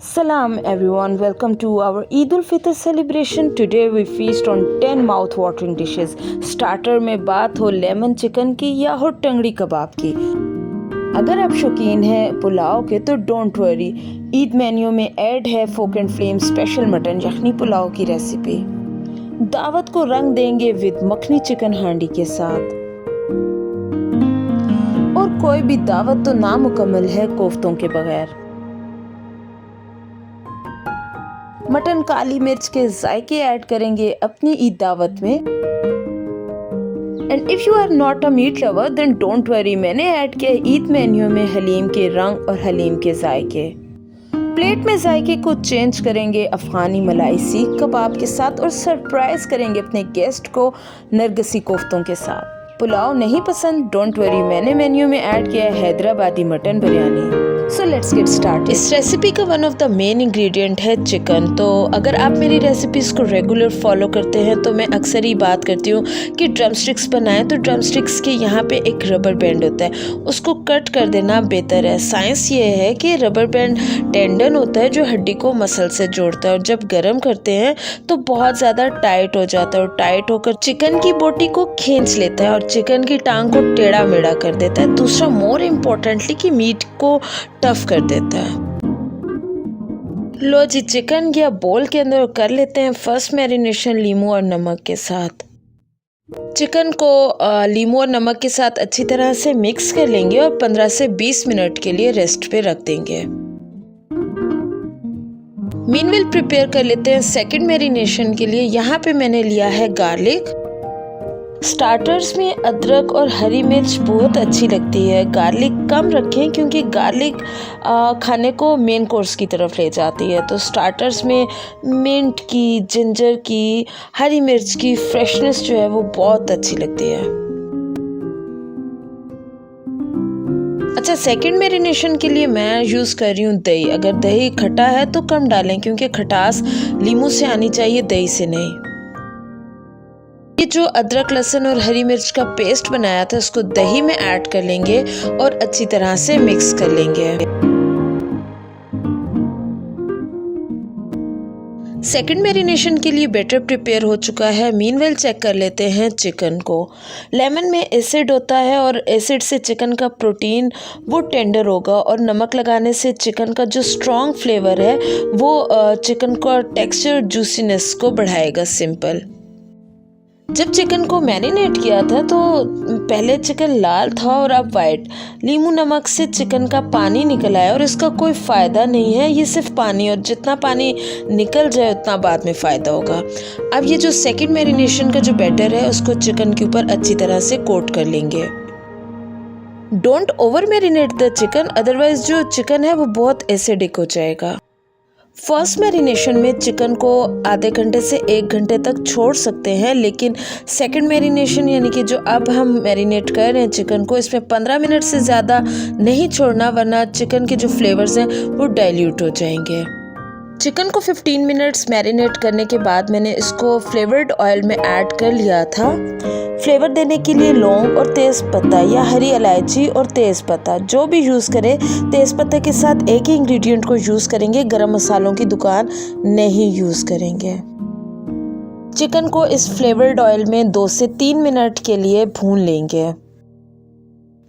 Salam everyone, welcome to our Eid ul-Fitr celebration. Today we feast on 10 mouth-watering dishes. Starter में बात हो lemon chicken की या हो टंगड़ी कबाब की। अगर आप शौकीन हैं पुलाव के तो डोंट वरी, ईद मेन्यू में ऐड है फोक एंड फ्लेम स्पेशल मटन यखनी पुलाव की रेसिपी। दावत को रंग देंगे विद मखनी चिकन हांडी के साथ। और कोई भी दावत तो नामुकम्मल है कोफ्तों के बगैर। मटन काली मिर्च के जायके ऐड करेंगे अपनी ईद दावत में। And if you are not a meat lover then don't worry, मैंने ऐड किया ईद मेन्यू में हलीम के रंग और हलीम के जायके। प्लेट में जायके को चेंज करेंगे अफगानी मलाई सीख कबाब के साथ और सरप्राइज करेंगे अपने गेस्ट को नरगसी कोफ्तों के साथ। पुलाव नहीं पसंद डोंट वरी, मैंने मेन्यू में ऐड किया है Hyderabadi mutton biryani. So let's get start. इस रेसिपी का one of the main ingredient है चिकन। तो अगर आप मेरी रेसिपीज़ को रेगुलर फॉलो करते हैं तो मैं अक्सर ही बात करती हूँ कि ड्रम स्टिक्स बनाएं तो ड्रम स्टिक्स के यहाँ पे एक रबर बैंड होता है, उसको कट कर देना बेहतर है। साइंस ये है कि रबर बैंड टेंडन होता है जो हड्डी को मसल से जोड़ता है और जब गर्म करते हैं तो बहुत ज़्यादा टाइट हो जाता है और टाइट होकर चिकन की बोटी को खींच लेता है और चिकन की टांग को टेढ़ा मेढ़ा कर देता है। दूसरा मोर इम्पोर्टेंटली कि मीट को टफ कर देता है। लो जी, चिकन या बोल के अंदर कर लेते हैं फर्स्ट मैरिनेशन लीमू और नमक के साथ। चिकन को लीमू और नमक के साथ अच्छी तरह से मिक्स कर लेंगे और 15 से 20 मिनट के लिए रेस्ट पे रख देंगे। मीनवेल प्रिपेयर कर लेते हैं सेकंड मैरिनेशन के लिए। यहाँ पे मैंने लिया है गार्लिक। स्टार्टर्स में अदरक और हरी मिर्च बहुत अच्छी लगती है, गार्लिक कम रखें क्योंकि गार्लिक खाने को मेन कोर्स की तरफ ले जाती है। तो स्टार्टर्स में मिंट की, जिंजर की, हरी मिर्च की फ्रेशनेस जो है वो बहुत अच्छी लगती है। अच्छा, सेकंड मैरिनेशन के लिए मैं यूज़ कर रही हूँ दही। अगर दही खट्टा है तो कम डालें क्योंकि खटास लीमू से आनी चाहिए, दही से नहीं। ये जो अदरक लहसुन और हरी मिर्च का पेस्ट बनाया था उसको दही में ऐड कर लेंगे और अच्छी तरह से मिक्स कर लेंगे। सेकंड मैरिनेशन के लिए बैटर प्रिपेयर हो चुका है। मीनवेल चेक कर लेते हैं चिकन को। लेमन में एसिड होता है और एसिड से चिकन का प्रोटीन वो टेंडर होगा और नमक लगाने से चिकन का जो स्ट्रॉन्ग फ्लेवर है वो चिकन का टेक्सचर जूसीनेस को बढ़ाएगा। सिंपल। जब चिकन को मैरिनेट किया था तो पहले चिकन लाल था और अब वाइट। लीमू नमक से चिकन का पानी निकल आया और इसका कोई फ़ायदा नहीं है, ये सिर्फ पानी, और जितना पानी निकल जाए उतना बाद में फ़ायदा होगा। अब ये जो सेकंड मैरिनेशन का जो बैटर है उसको चिकन के ऊपर अच्छी तरह से कोट कर लेंगे। Don't over marinate the chicken, otherwise जो चिकन है वो बहुत एसिडिक हो जाएगा। फर्स्ट मैरिनेशन में चिकन को आधे घंटे से 1 घंटे तक छोड़ सकते हैं, लेकिन सेकंड मैरिनेशन यानी कि जो अब हम मैरिनेट कर रहे हैं चिकन को, इसमें 15 मिनट से ज़्यादा नहीं छोड़ना वरना चिकन के जो फ्लेवर्स हैं वो डाइल्यूट हो जाएंगे। चिकन को 15 मिनट्स मैरिनेट करने के बाद मैंने इसको फ्लेवर्ड ऑयल में ऐड कर लिया था। फ्लेवर देने के लिए लौंग और तेज़ पत्ता या हरी इलायची और तेज़ पत्ता जो भी यूज़ करें, तेज़ पत्ते के साथ एक ही इंग्रेडिएंट को यूज़ करेंगे, गरम मसालों की दुकान नहीं यूज़ करेंगे। चिकन को इस फ्लेवर्ड ऑयल में 2 से 3 मिनट के लिए भून लेंगे।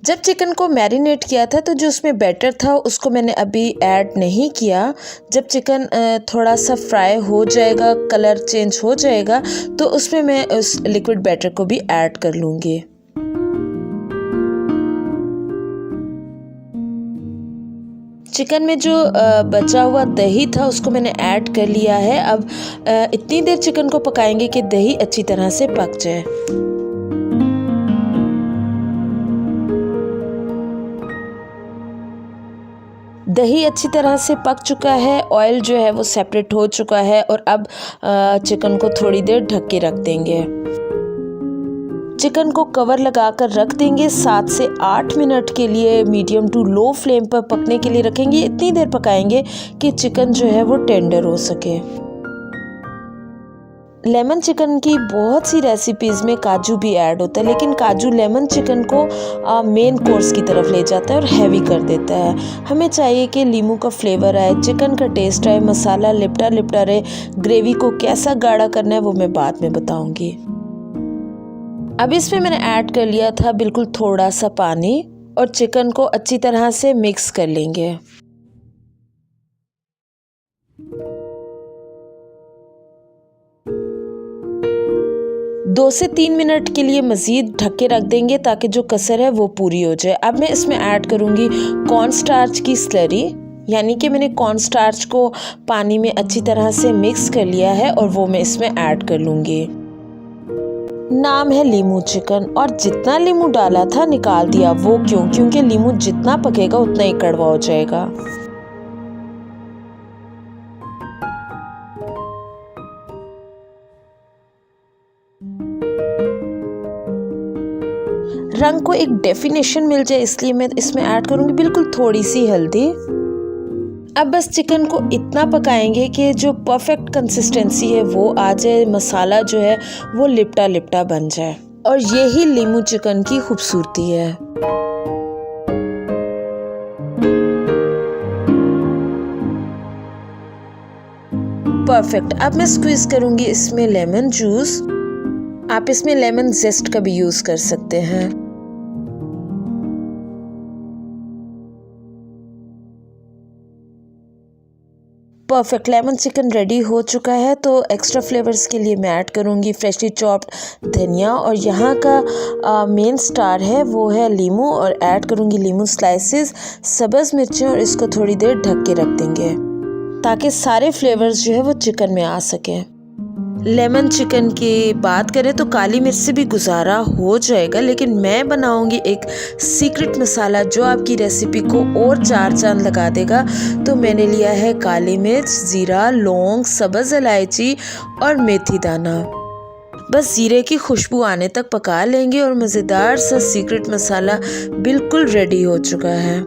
जब चिकन को मैरिनेट किया था तो जो उसमें बैटर था उसको मैंने अभी ऐड नहीं किया। जब चिकन थोड़ा सा फ्राई हो जाएगा, कलर चेंज हो जाएगा तो उसमें मैं उस लिक्विड बैटर को भी ऐड कर लूँगी। चिकन में जो बचा हुआ दही था उसको मैंने ऐड कर लिया है। अब इतनी देर चिकन को पकाएंगे कि दही अच्छी तरह से पक जाए। दही अच्छी तरह से पक चुका है, ऑयल जो है वो सेपरेट हो चुका है और अब चिकन को थोड़ी देर ढक के रख देंगे। चिकन को कवर लगाकर रख देंगे। 7 से 8 मिनट के लिए मीडियम टू लो फ्लेम पर पकने के लिए रखेंगे। इतनी देर पकाएंगे कि चिकन जो है वो टेंडर हो सके। लेमन चिकन की बहुत सी रेसिपीज़ में काजू भी ऐड होता है, लेकिन काजू लेमन चिकन को मेन कोर्स की तरफ ले जाता है और हैवी कर देता है। हमें चाहिए कि लीमू का फ्लेवर आए, चिकन का टेस्ट आए, मसाला लिपटा लिपटा रहे। ग्रेवी को कैसा गाढ़ा करना है वो मैं बाद में बताऊंगी। अब इसमें मैंने ऐड कर लिया था बिल्कुल थोड़ा सा पानी और चिकन को अच्छी तरह से मिक्स कर लेंगे। 2 से 3 मिनट के लिए मज़ीद ढक के रख देंगे ताकि जो कसर है वो पूरी हो जाए। अब मैं इसमें ऐड करूँगी कॉर्न स्टार्च की स्लरी, यानी कि मैंने कॉर्न स्टार्च को पानी में अच्छी तरह से मिक्स कर लिया है और वो मैं इसमें ऐड कर लूँगी। नाम है लीमू चिकन और जितना लीमू डाला था निकाल दिया। वो क्यों? क्योंकि लीमू जितना पकेगा उतना ही कड़वा हो जाएगा। रंग को एक डेफिनेशन मिल जाए इसलिए मैं इसमें ऐड करूँगी बिल्कुल थोड़ी सी हल्दी। अब बस चिकन को इतना पकाएंगे कि जो परफेक्ट कंसिस्टेंसी है वो आ जाए, मसाला जो है वो लिपटा लिपटा बन जाए, और यही लीमू चिकन की खूबसूरती है। परफेक्ट। अब मैं स्क्वीज करूँगी इसमें लेमन जूस। आप इसमें लेमन जेस्ट का भी यूज़ कर सकते हैं। परफेक्ट। लेमन चिकन रेडी हो चुका है, तो एक्स्ट्रा फ्लेवर्स के लिए मैं ऐड करूँगी फ्रेशली चॉप्ड धनिया, और यहाँ का मेन स्टार है वो है लीमू, और ऐड करूँगी लीमू स्लाइसेस, सब्ज़ मिर्चें, और इसको थोड़ी देर ढक के रख देंगे ताकि सारे फ्लेवर्स जो है वो चिकन में आ सकें। लेमन चिकन की बात करें तो काली मिर्च से भी गुजारा हो जाएगा, लेकिन मैं बनाऊंगी एक सीक्रेट मसाला जो आपकी रेसिपी को और चार चांद लगा देगा। तो मैंने लिया है काली मिर्च, ज़ीरा, लौंग, सब्ज़ इलायची और मेथी दाना। बस ज़ीरे की खुशबू आने तक पका लेंगे और मज़ेदार सा सीक्रेट मसाला बिल्कुल रेडी हो चुका है।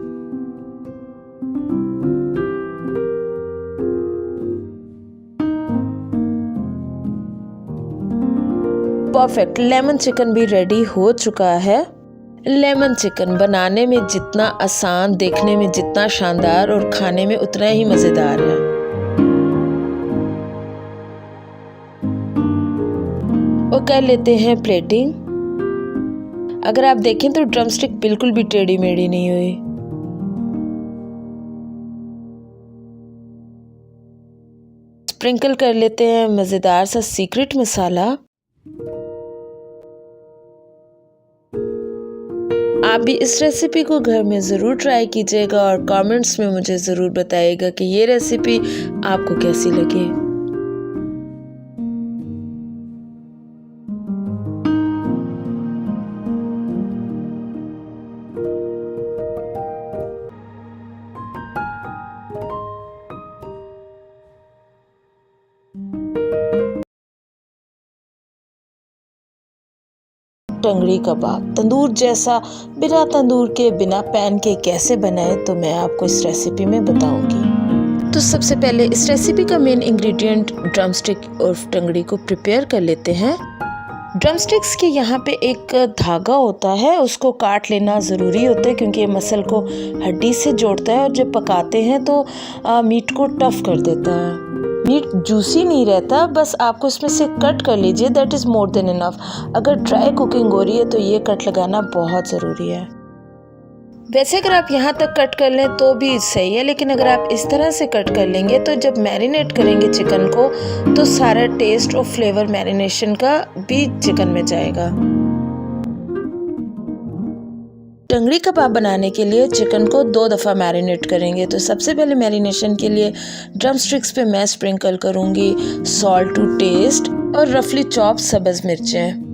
परफेक्ट। लेमन चिकन भी रेडी हो चुका है। लेमन चिकन बनाने में जितना आसान, देखने में जितना शानदार और खाने में उतना ही मज़ेदार है। और कर लेते हैं प्लेटिंग। अगर आप देखें तो ड्रमस्टिक बिल्कुल भी टेढ़ी मेढ़ी नहीं हुई। स्प्रिंकल कर लेते हैं मज़ेदार सा सीक्रेट मसाला। आप भी इस रेसिपी को घर में ज़रूर ट्राई कीजिएगा और कमेंट्स में मुझे ज़रूर बताइएगा कि ये रेसिपी आपको कैसी लगी। टंगड़ी कबाब तंदूर जैसा, बिना तंदूर के, बिना पैन के कैसे बनाए तो मैं आपको इस रेसिपी में बताऊंगी। तो सबसे पहले इस रेसिपी का मेन इंग्रेडिएंट ड्रमस्टिक और टंगड़ी को प्रिपेयर कर लेते हैं। ड्रमस्टिक्स के यहाँ पे एक धागा होता है, उसको काट लेना ज़रूरी होता है क्योंकि ये मसल को हड्डी से जोड़ता है और जब पकाते हैं तो मीट को टफ कर देता है। मीट जूसी नहीं रहता, बस आपको इसमें से कट कर लीजिए, that is more than enough. अगर ड्राई कुकिंग हो रही है तो ये कट लगाना बहुत ज़रूरी है। वैसे अगर आप यहाँ तक कट कर लें तो भी सही है, लेकिन अगर आप इस तरह से कट कर लेंगे तो जब मैरिनेट करेंगे चिकन को तो सारा टेस्ट और फ्लेवर मैरिनेशन का भी चिकन में जाएगा। टंगड़ी कबाब बनाने के लिए चिकन को 2 दफ़ा मैरिनेट करेंगे। तो सबसे पहले मैरिनेशन के लिए ड्रम स्टिक्स पे मैं स्प्रिंकल करूँगी सॉल्ट टू टेस्ट और रफली चॉप सब्ज़ मिर्चें।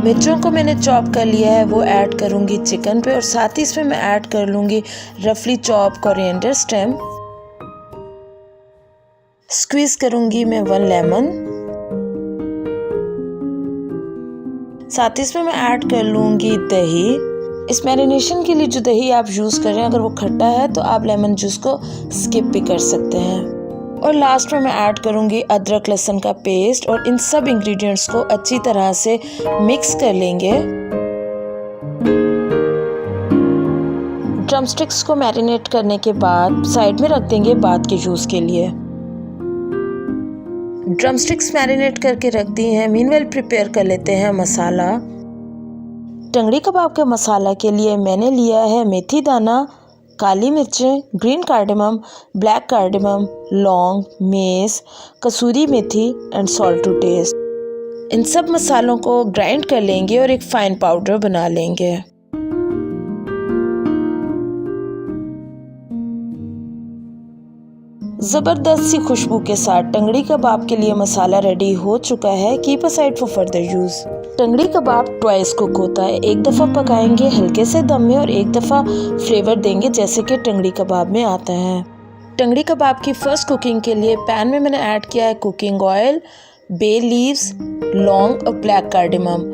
मिर्चों को मैंने चॉप कर लिया है, वो ऐड करूँगी चिकन पे, और साथ ही इसमें मैं ऐड कर लूँगी रफली चॉप कोरिएंडर स्टेम। स्क्वीज़ करूँगी मैं 1 लेमन। साथ ही इसमें मैं ऐड कर लूँगी दही। इस मैरिनेशन के लिए जो दही आप यूज़ कर रहे हैं अगर वो खट्टा है तो आप लेमन जूस को स्किप भी कर सकते हैं। और लास्ट में मैं ऐड करूँगी अदरक लहसुन का पेस्ट और इन सब इंग्रेडिएंट्स को अच्छी तरह से मिक्स कर लेंगे। ड्रमस्टिक्स को मैरिनेट करने के बाद साइड में रख देंगे बाद के यूज़ के लिए। ड्रमस्टिक्स मैरिनेट करके रख दी हैं। मीनवेल प्रिपेयर कर लेते हैं मसाला। टंगड़ी कबाब के मसाला के लिए मैंने लिया है मेथी दाना, काली मिर्चें, ग्रीन कार्डेमम, ब्लैक कार्डेमम, लौंग, mace, kasuri methi and salt to taste. इन सब मसालों को ग्राइंड कर लेंगे और एक फाइन पाउडर बना लेंगे। ज़बरदस्त सी खुशबू के साथ टंगड़ी कबाब के लिए मसाला रेडी हो चुका है। Keep aside for further use. Tangdi kebab twice cook होता है। एक दफ़ा पकाएंगे हल्के से दम में और एक दफ़ा फ्लेवर देंगे जैसे कि टंगड़ी कबाब में आता है। टंगड़ी कबाब की फ़र्स्ट कुकिंग के लिए पैन में मैंने ऐड किया है कुकिंग ऑयल, बे लीव्स, लौंग और ब्लैक कार्डेमम।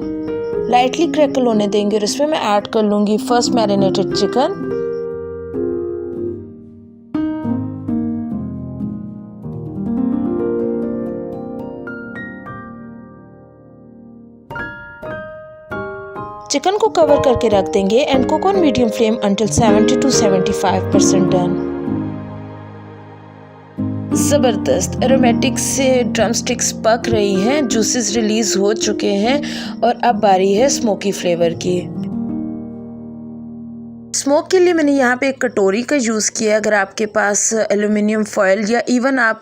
लाइटली क्रैकल होने देंगे और इसमें मैं ऐड कर लूँगी फर्स्ट मैरिनेटेड चिकन। चिकन को कवर करके रख देंगे and cook on medium flame until 70 to 75% done. ज़बरदस्त एरोमेटिक से ड्रमस्टिक्स पक रही हैं, जूसेस रिलीज हो चुके हैं और अब बारी है स्मोकी फ्लेवर की। स्मोक के लिए मैंने यहाँ पे एक कटोरी का यूज़ किया। अगर आपके पास एल्युमिनियम फॉयल या इवन आप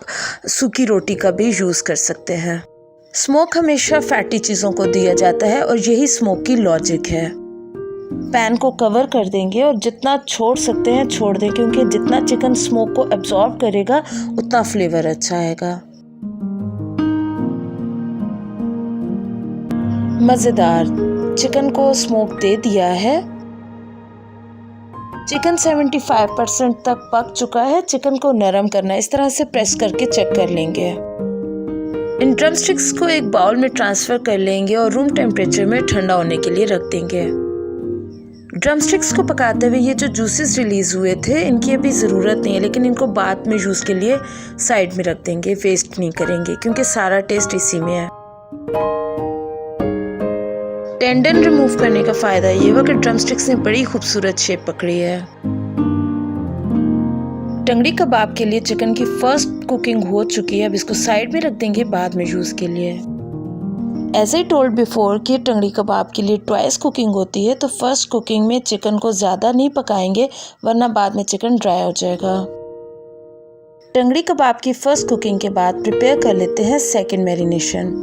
सूखी रोटी का भी यूज़ कर सकते हैं। स्मोक हमेशा फैटी चीज़ों को दिया जाता है और यही स्मोक की लॉजिक है। पैन को कवर कर देंगे और जितना छोड़ सकते हैं छोड़ दें, क्योंकि जितना चिकन स्मोक को एब्जॉर्ब करेगा उतना फ्लेवर अच्छा आएगा। मज़ेदार चिकन को स्मोक दे दिया है। चिकन 75% तक पक चुका है। चिकन को नरम करना है, इस तरह से प्रेस करके चेक कर लेंगे। इन ड्रमस्टिक्स को एक बाउल में ट्रांसफ़र कर लेंगे और रूम टेम्परेचर में ठंडा होने के लिए रख देंगे। ड्रमस्टिक्स को पकाते हुए ये जो जूसेस रिलीज़ हुए थे इनकी अभी ज़रूरत नहीं है, लेकिन इनको बाद में यूज़ के लिए साइड में रख देंगे। वेस्ट नहीं करेंगे क्योंकि सारा टेस्ट इसी में है। टेंडन रिमूव करने का फ़ायदा ये हुआ कि ड्रमस्टिक्स ने बड़ी खूबसूरत शेप पकड़ी है। टंगड़ी कबाब के लिए चिकन की फर्स्ट कुकिंग हो चुकी है। अब इसको साइड में रख देंगे बाद में यूज़ के लिए। एज आई टोल्ड बिफोर कि टंगड़ी कबाब के लिए ट्वाइस कुकिंग होती है, तो फर्स्ट कुकिंग में चिकन को ज़्यादा नहीं पकाएंगे वरना बाद में चिकन ड्राई हो जाएगा। टंगड़ी कबाब की फर्स्ट कुकिंग के बाद प्रिपेयर कर लेते हैं सेकेंड मैरिनेशन।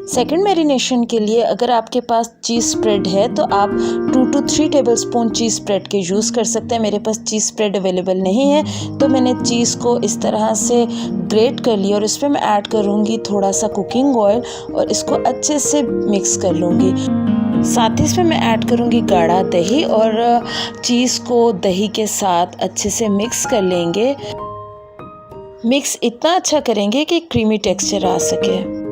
सेकेंड मैरिनेशन के लिए अगर आपके पास चीज़ स्प्रेड है तो आप 2 to 3 टेबलस्पून चीज़ स्प्रेड के यूज़ कर सकते हैं। मेरे पास चीज़ स्प्रेड अवेलेबल नहीं है तो मैंने चीज़ को इस तरह से ग्रेट कर लिया और इसमें मैं ऐड करूँगी थोड़ा सा कुकिंग ऑयल और इसको अच्छे से मिक्स कर लूँगी। साथ ही इसमें मैं ऐड करूँगी गाढ़ा दही और चीज़ को दही के साथ अच्छे से मिक्स कर लेंगे। मिक्स इतना अच्छा करेंगे कि क्रीमी टेक्सचर आ सके।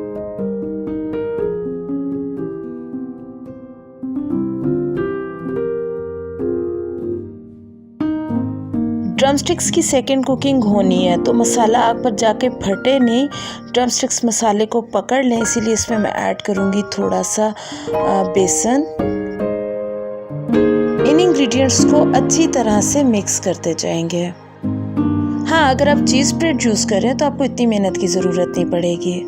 ड्रमस्टिक्स की सेकेंड कुकिंग होनी है तो मसाला आग पर जाके फटे नहीं, ड्रमस्टिक्स मसाले को पकड़ लें, इसीलिए इसमें मैं ऐड करूँगी थोड़ा सा बेसन। इन इंग्रेडिएंट्स को अच्छी तरह से मिक्स करते जाएंगे। हाँ, अगर आप चीज़ स्प्रेड यूज़ करें तो आपको इतनी मेहनत की ज़रूरत नहीं पड़ेगी।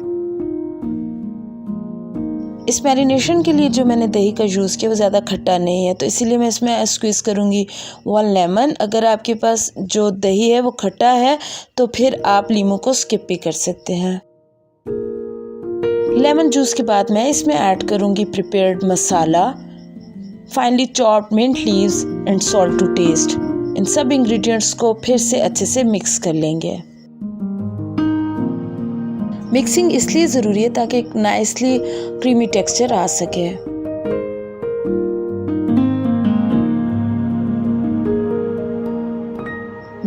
इस मैरिनेशन के लिए जो मैंने दही का यूज़ किया वो ज़्यादा खट्टा नहीं है, तो इसीलिए मैं इसमें स्क्वीज़ करूँगी 1 लेमन। अगर आपके पास जो दही है वो खट्टा है तो फिर आप लीमू को स्किप भी कर सकते हैं। लेमन जूस के बाद मैं इसमें ऐड करूँगी prepared masala, finally chopped mint leaves and salt to taste. इन सब इंग्रेडिएंट्स को फिर से अच्छे से मिक्स कर लेंगे। मिक्सिंग इसलिए ज़रूरी है ताकि एक नाइसली क्रीमी टेक्सचर आ सके।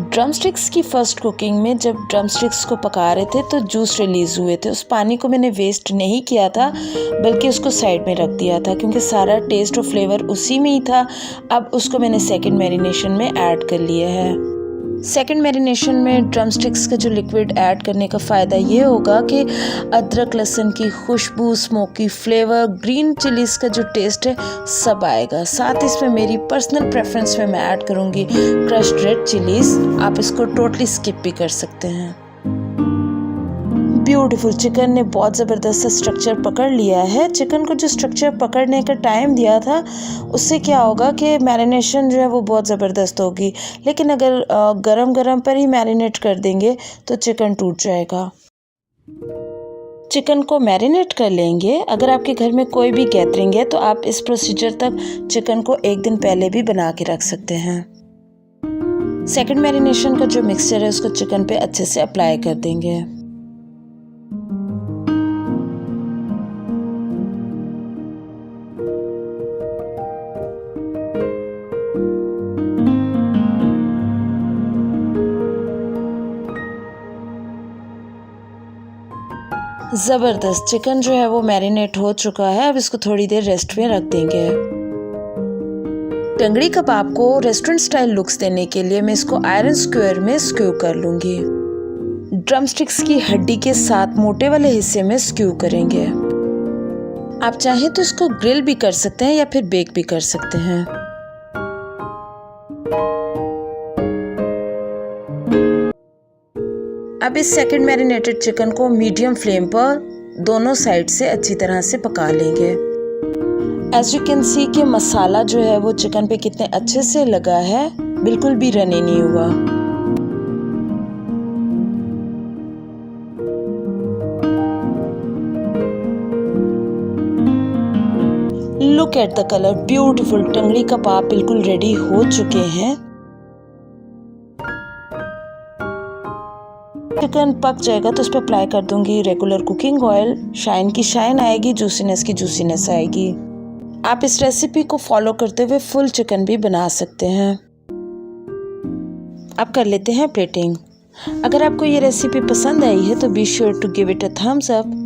ड्रमस्टिक्स की फर्स्ट कुकिंग में जब ड्रमस्टिक्स को पका रहे थे तो जूस रिलीज़ हुए थे। उस पानी को मैंने वेस्ट नहीं किया था बल्कि उसको साइड में रख दिया था क्योंकि सारा टेस्ट और फ्लेवर उसी में ही था। अब उसको मैंने सेकंड मैरिनेशन में ऐड कर लिया है। सेकंड मैरिनेशन में ड्रम स्टिक्स का जो लिक्विड ऐड करने का फ़ायदा ये होगा कि अदरक लहसुन की खुशबू, स्मोकी फ्लेवर, ग्रीन चिलीज़ का जो टेस्ट है सब आएगा। साथ ही इसमें मेरी पर्सनल प्रेफरेंस में मैं ऐड करूँगी क्रश्ड रेड चिलीज़। आप इसको टोटली स्किप भी कर सकते हैं। ब्यूटीफुल चिकन ने बहुत ज़बरदस्त सा स्ट्रक्चर पकड़ लिया है। चिकन को जो स्ट्रक्चर पकड़ने का टाइम दिया था उससे क्या होगा कि मैरिनेशन जो है वो बहुत ज़बरदस्त होगी, लेकिन अगर गरम गरम पर ही मैरिनेट कर देंगे तो चिकन टूट जाएगा। चिकन को मैरिनेट कर लेंगे। अगर आपके घर में कोई भी गैदरिंग है तो आप इस प्रोसीजर तक चिकन को एक दिन पहले भी बना के रख सकते हैं। सेकंड मैरिनेशन का जो मिक्सचर है उसको चिकन पे अच्छे से अप्लाई कर देंगे। ज़बरदस्त चिकन जो है वो मैरिनेट हो चुका है। अब इसको थोड़ी देर रेस्ट में रख देंगे। टंगड़ी कबाब को रेस्टोरेंट स्टाइल लुक्स देने के लिए मैं इसको आयरन स्क्वायर में स्क्यू कर लूँगी। ड्रम स्टिक्स की हड्डी के साथ मोटे वाले हिस्से में स्क्यू करेंगे। आप चाहें तो इसको ग्रिल भी कर सकते हैं या फिर बेक भी कर सकते हैं। अब इस सेकंड मैरिनेटेड चिकन को मीडियम फ्लेम पर दोनों साइड से अच्छी तरह से पका लेंगे। एज यू कैन सी कि मसाला जो है वो चिकन पे कितने अच्छे से लगा है, बिल्कुल भी रनी नहीं हुआ। Look at the colour, beautiful tangdi kebab बिल्कुल रेडी हो चुके हैं। चिकन पक जाएगा तो उस पर अप्लाई कर दूंगी रेगुलर कुकिंग ऑयल। शाइन की शाइन आएगी, जूसीनेस की जूसीनेस आएगी। आप इस रेसिपी को फॉलो करते हुए फुल चिकन भी बना सकते हैं। अब कर लेते हैं प्लेटिंग। अगर आपको ये रेसिपी पसंद आई है तो be sure to give it a thumbs up.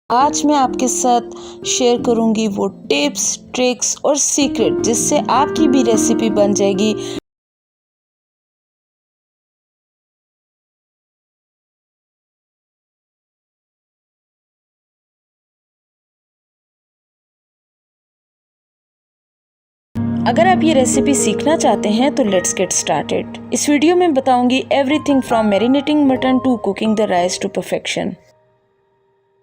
आज मैं आपके साथ शेयर करूंगी वो टिप्स, ट्रिक्स और सीक्रेट जिससे आपकी भी रेसिपी बन जाएगी। अगर आप ये रेसिपी सीखना चाहते हैं तो लेट्स गेट स्टार्टेड। इस वीडियो में बताऊंगी everything from marinating mutton to cooking the rice to perfection.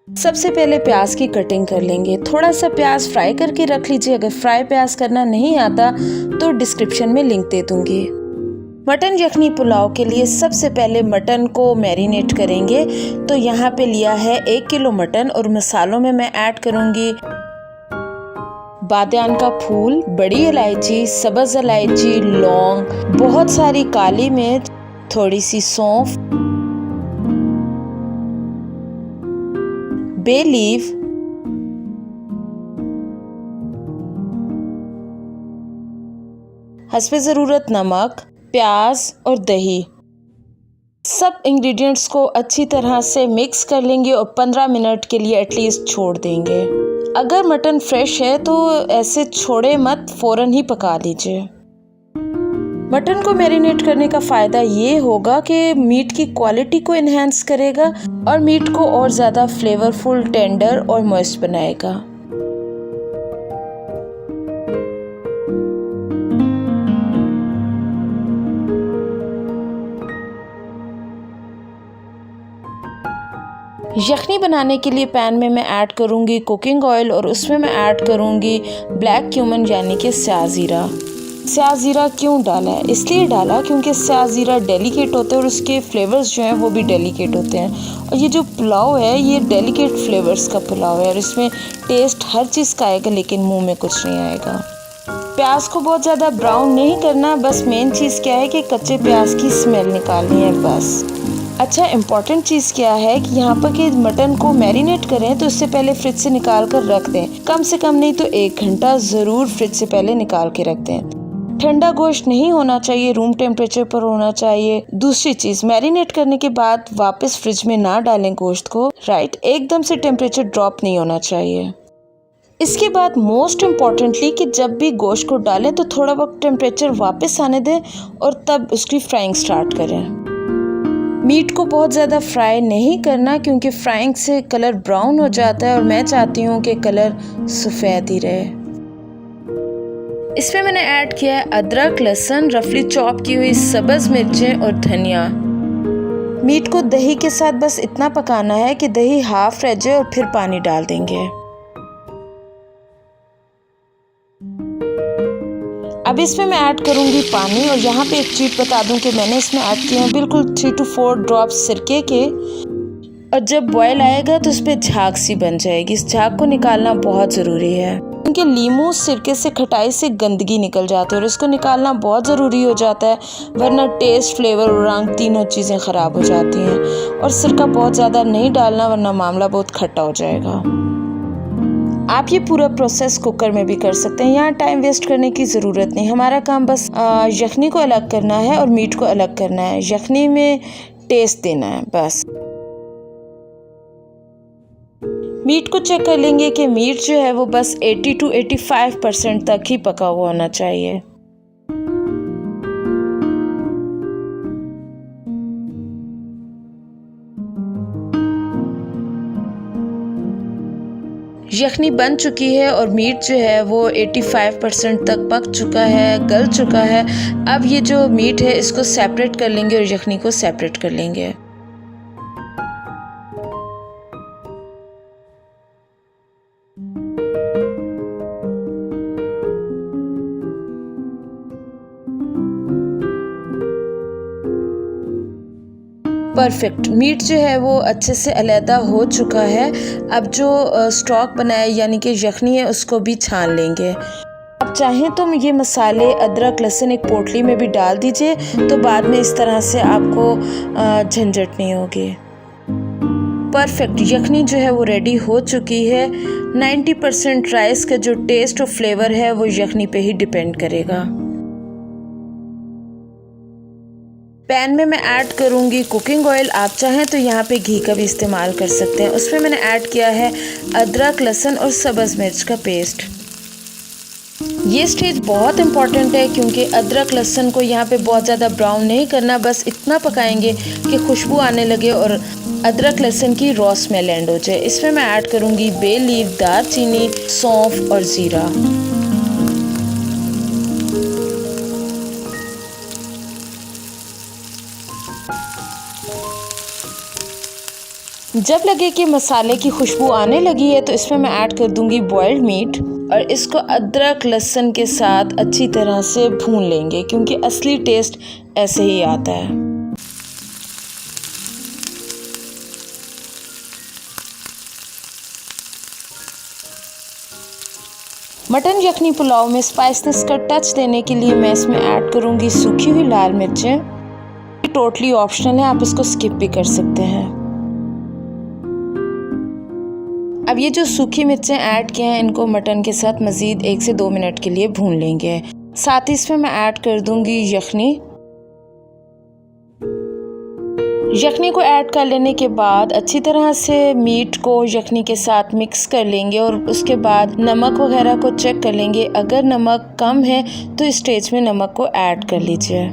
सबसे पहले प्याज की कटिंग कर लेंगे। थोड़ा सा प्याज फ्राई करके रख लीजिए। अगर फ्राई प्याज करना नहीं आता तो डिस्क्रिप्शन में लिंक दे दूंगी। मटन यखनी पुलाव के लिए सबसे पहले मटन को मैरिनेट करेंगे। तो यहाँ पे लिया है 1 किलो मटन और मसालों में मैं ऐड करूंगी बादियान का फूल, बड़ी इलायची, सब्ज़ इलायची, लौंग, बहुत सारी काली मिर्च, थोड़ी सी सौंफ, बे लीफ, हस्बे ज़रूरत नमक, प्याज और दही। सब इंग्रेडिएंट्स को अच्छी तरह से मिक्स कर लेंगे और 15 मिनट के लिए एटलीस्ट छोड़ देंगे। अगर मटन फ्रेश है तो ऐसे छोड़े मत, फ़ौरन ही पका लीजिए। मटन को मैरिनेट करने का फ़ायदा ये होगा कि मीट की क्वालिटी को इन्हेंस करेगा और मीट को और ज़्यादा फ्लेवरफुल, टेंडर और मॉइस्ट बनाएगा। यखनी बनाने के लिए पैन में मैं ऐड करूँगी कुकिंग ऑयल और उसमें मैं ऐड करूँगी ब्लैक क्यूमन यानी कि स्याह ज़ीरा। स्याह ज़ीरा क्यों डाला है? इसलिए डाला क्योंकि स्याह ज़ीरा डेलिकेट होते हैं और उसके फ्लेवर्स जो हैं वो भी डेलिकेट होते हैं। और ये जो पुलाव है ये डेलिकेट फ्लेवर्स का पुलाव है और इसमें टेस्ट हर चीज़ का आएगा लेकिन मुंह में कुछ नहीं आएगा। प्याज को बहुत ज़्यादा ब्राउन नहीं करना, बस मेन चीज़ क्या है कि कच्चे प्याज की स्मेल निकालनी है बस। अच्छा, इम्पॉर्टेंट चीज़ क्या है कि यहाँ पर कि मटन को मैरिनेट करें तो उससे पहले फ्रिज से निकाल कर रख दें। कम से कम नहीं तो 1 घंटा ज़रूर फ्रिज से पहले निकाल के रख दें। ठंडा गोश्त नहीं होना चाहिए, रूम टेम्परेचर पर होना चाहिए। दूसरी चीज़, मैरिनेट करने के बाद वापस फ्रिज में ना डालें गोश्त को, राइट, एकदम से टेम्परेचर ड्रॉप नहीं होना चाहिए। इसके बाद मोस्ट इम्पॉर्टेंटली कि जब भी गोश्त को डालें तो थोड़ा वक्त टेम्परेचर वापस आने दें और तब उसकी फ्राइंग स्टार्ट करें। मीट को बहुत ज़्यादा फ्राई नहीं करना क्योंकि फ्राइंग से कलर ब्राउन हो जाता है और मैं चाहती हूँ कि कलर सफ़ेद ही रहे। इसमें मैंने ऐड किया है अदरक, लहसुन, रफली चॉप की हुई सब्ज़ मिर्चें और धनिया। मीट को दही के साथ बस इतना पकाना है कि दही हाफ रह जाए और फिर पानी डाल देंगे। अब इसमें मैं ऐड करूंगी पानी और यहाँ पे एक चीज़ बता दूं कि मैंने इसमें ऐड किए हैं बिल्कुल 3 to 4 ड्रॉप्स सिरके के। और जब बॉयल आएगा तो उस पर झाग सी बन जाएगी। इस झाग को निकालना बहुत ज़रूरी है क्योंकि लीमू सिरके से, खटाई से गंदगी निकल जाती है और इसको निकालना बहुत ज़रूरी हो जाता है, वरना टेस्ट, फ्लेवर और रंग तीनों चीज़ें ख़राब हो जाती हैं। और सिरका बहुत ज़्यादा नहीं डालना वरना मामला बहुत खट्टा हो जाएगा। आप ये पूरा प्रोसेस कुकर में भी कर सकते हैं, यहाँ टाइम वेस्ट करने की ज़रूरत नहीं। हमारा काम बस यखनी को अलग करना है और मीट को अलग करना है, यखनी में टेस्ट देना है बस। मीट को चेक कर लेंगे कि मीट जो है वो बस 80 to 85% तक ही पका हुआ होना चाहिए। यखनी बन चुकी है और मीट जो है वो 85% तक पक चुका है, गल चुका है। अब ये जो मीट है इसको सेपरेट कर लेंगे और यखनी को सेपरेट कर लेंगे। परफेक्ट, मीट जो है वो अच्छे से अलहदा हो चुका है। अब जो स्टॉक बनाया यानी कि यखनी है उसको भी छान लेंगे। अब चाहें तो ये मसाले अदरक, लहसुन एक पोटली में भी डाल दीजिए तो बाद में इस तरह से आपको झंझट नहीं होगी। परफेक्ट, यखनी जो है वो रेडी हो चुकी है। 90% राइस का जो टेस्ट और फ्लेवर है वो यखनी पे ही डिपेंड करेगा। पैन में मैं ऐड करूंगी कुकिंग ऑयल। आप चाहें तो यहाँ पे घी का भी इस्तेमाल कर सकते हैं। उसमें मैंने ऐड किया है अदरक, लहसुन और सब्ज़ मिर्च का पेस्ट। ये स्टेज बहुत इम्पॉर्टेंट है क्योंकि अदरक लहसुन को यहाँ पे बहुत ज़्यादा ब्राउन नहीं करना, बस इतना पकाएंगे कि खुशबू आने लगे और अदरक लहसुन की रॉ स्मेल एंड हो जाए। इसमें मैं ऐड करूँगी बे लीफ, दालचीनी, सौंफ और ज़ीरा। जब लगे कि मसाले की खुशबू आने लगी है तो इसमें मैं ऐड कर दूंगी बॉइल्ड मीट और इसको अदरक लहसुन के साथ अच्छी तरह से भून लेंगे क्योंकि असली टेस्ट ऐसे ही आता है। मटन यखनी पुलाव में स्पाइसनेस का टच देने के लिए मैं इसमें ऐड करूंगी सूखी हुई लाल मिर्चें। टोटली ऑप्शनल है, आप इसको स्किप भी कर सकते हैं। अब ये जो सूखी मिर्चें ऐड किए हैं इनको मटन के साथ मज़ीद 1 से 2 मिनट के लिए भून लेंगे। साथ ही इसमें मैं ऐड कर दूंगी यखनी। यखनी को ऐड कर लेने के बाद अच्छी तरह से मीट को यखनी के साथ मिक्स कर लेंगे और उसके बाद नमक वगैरह को चेक कर लेंगे। अगर नमक कम है तो इस स्टेज में नमक को ऐड कर लीजिए।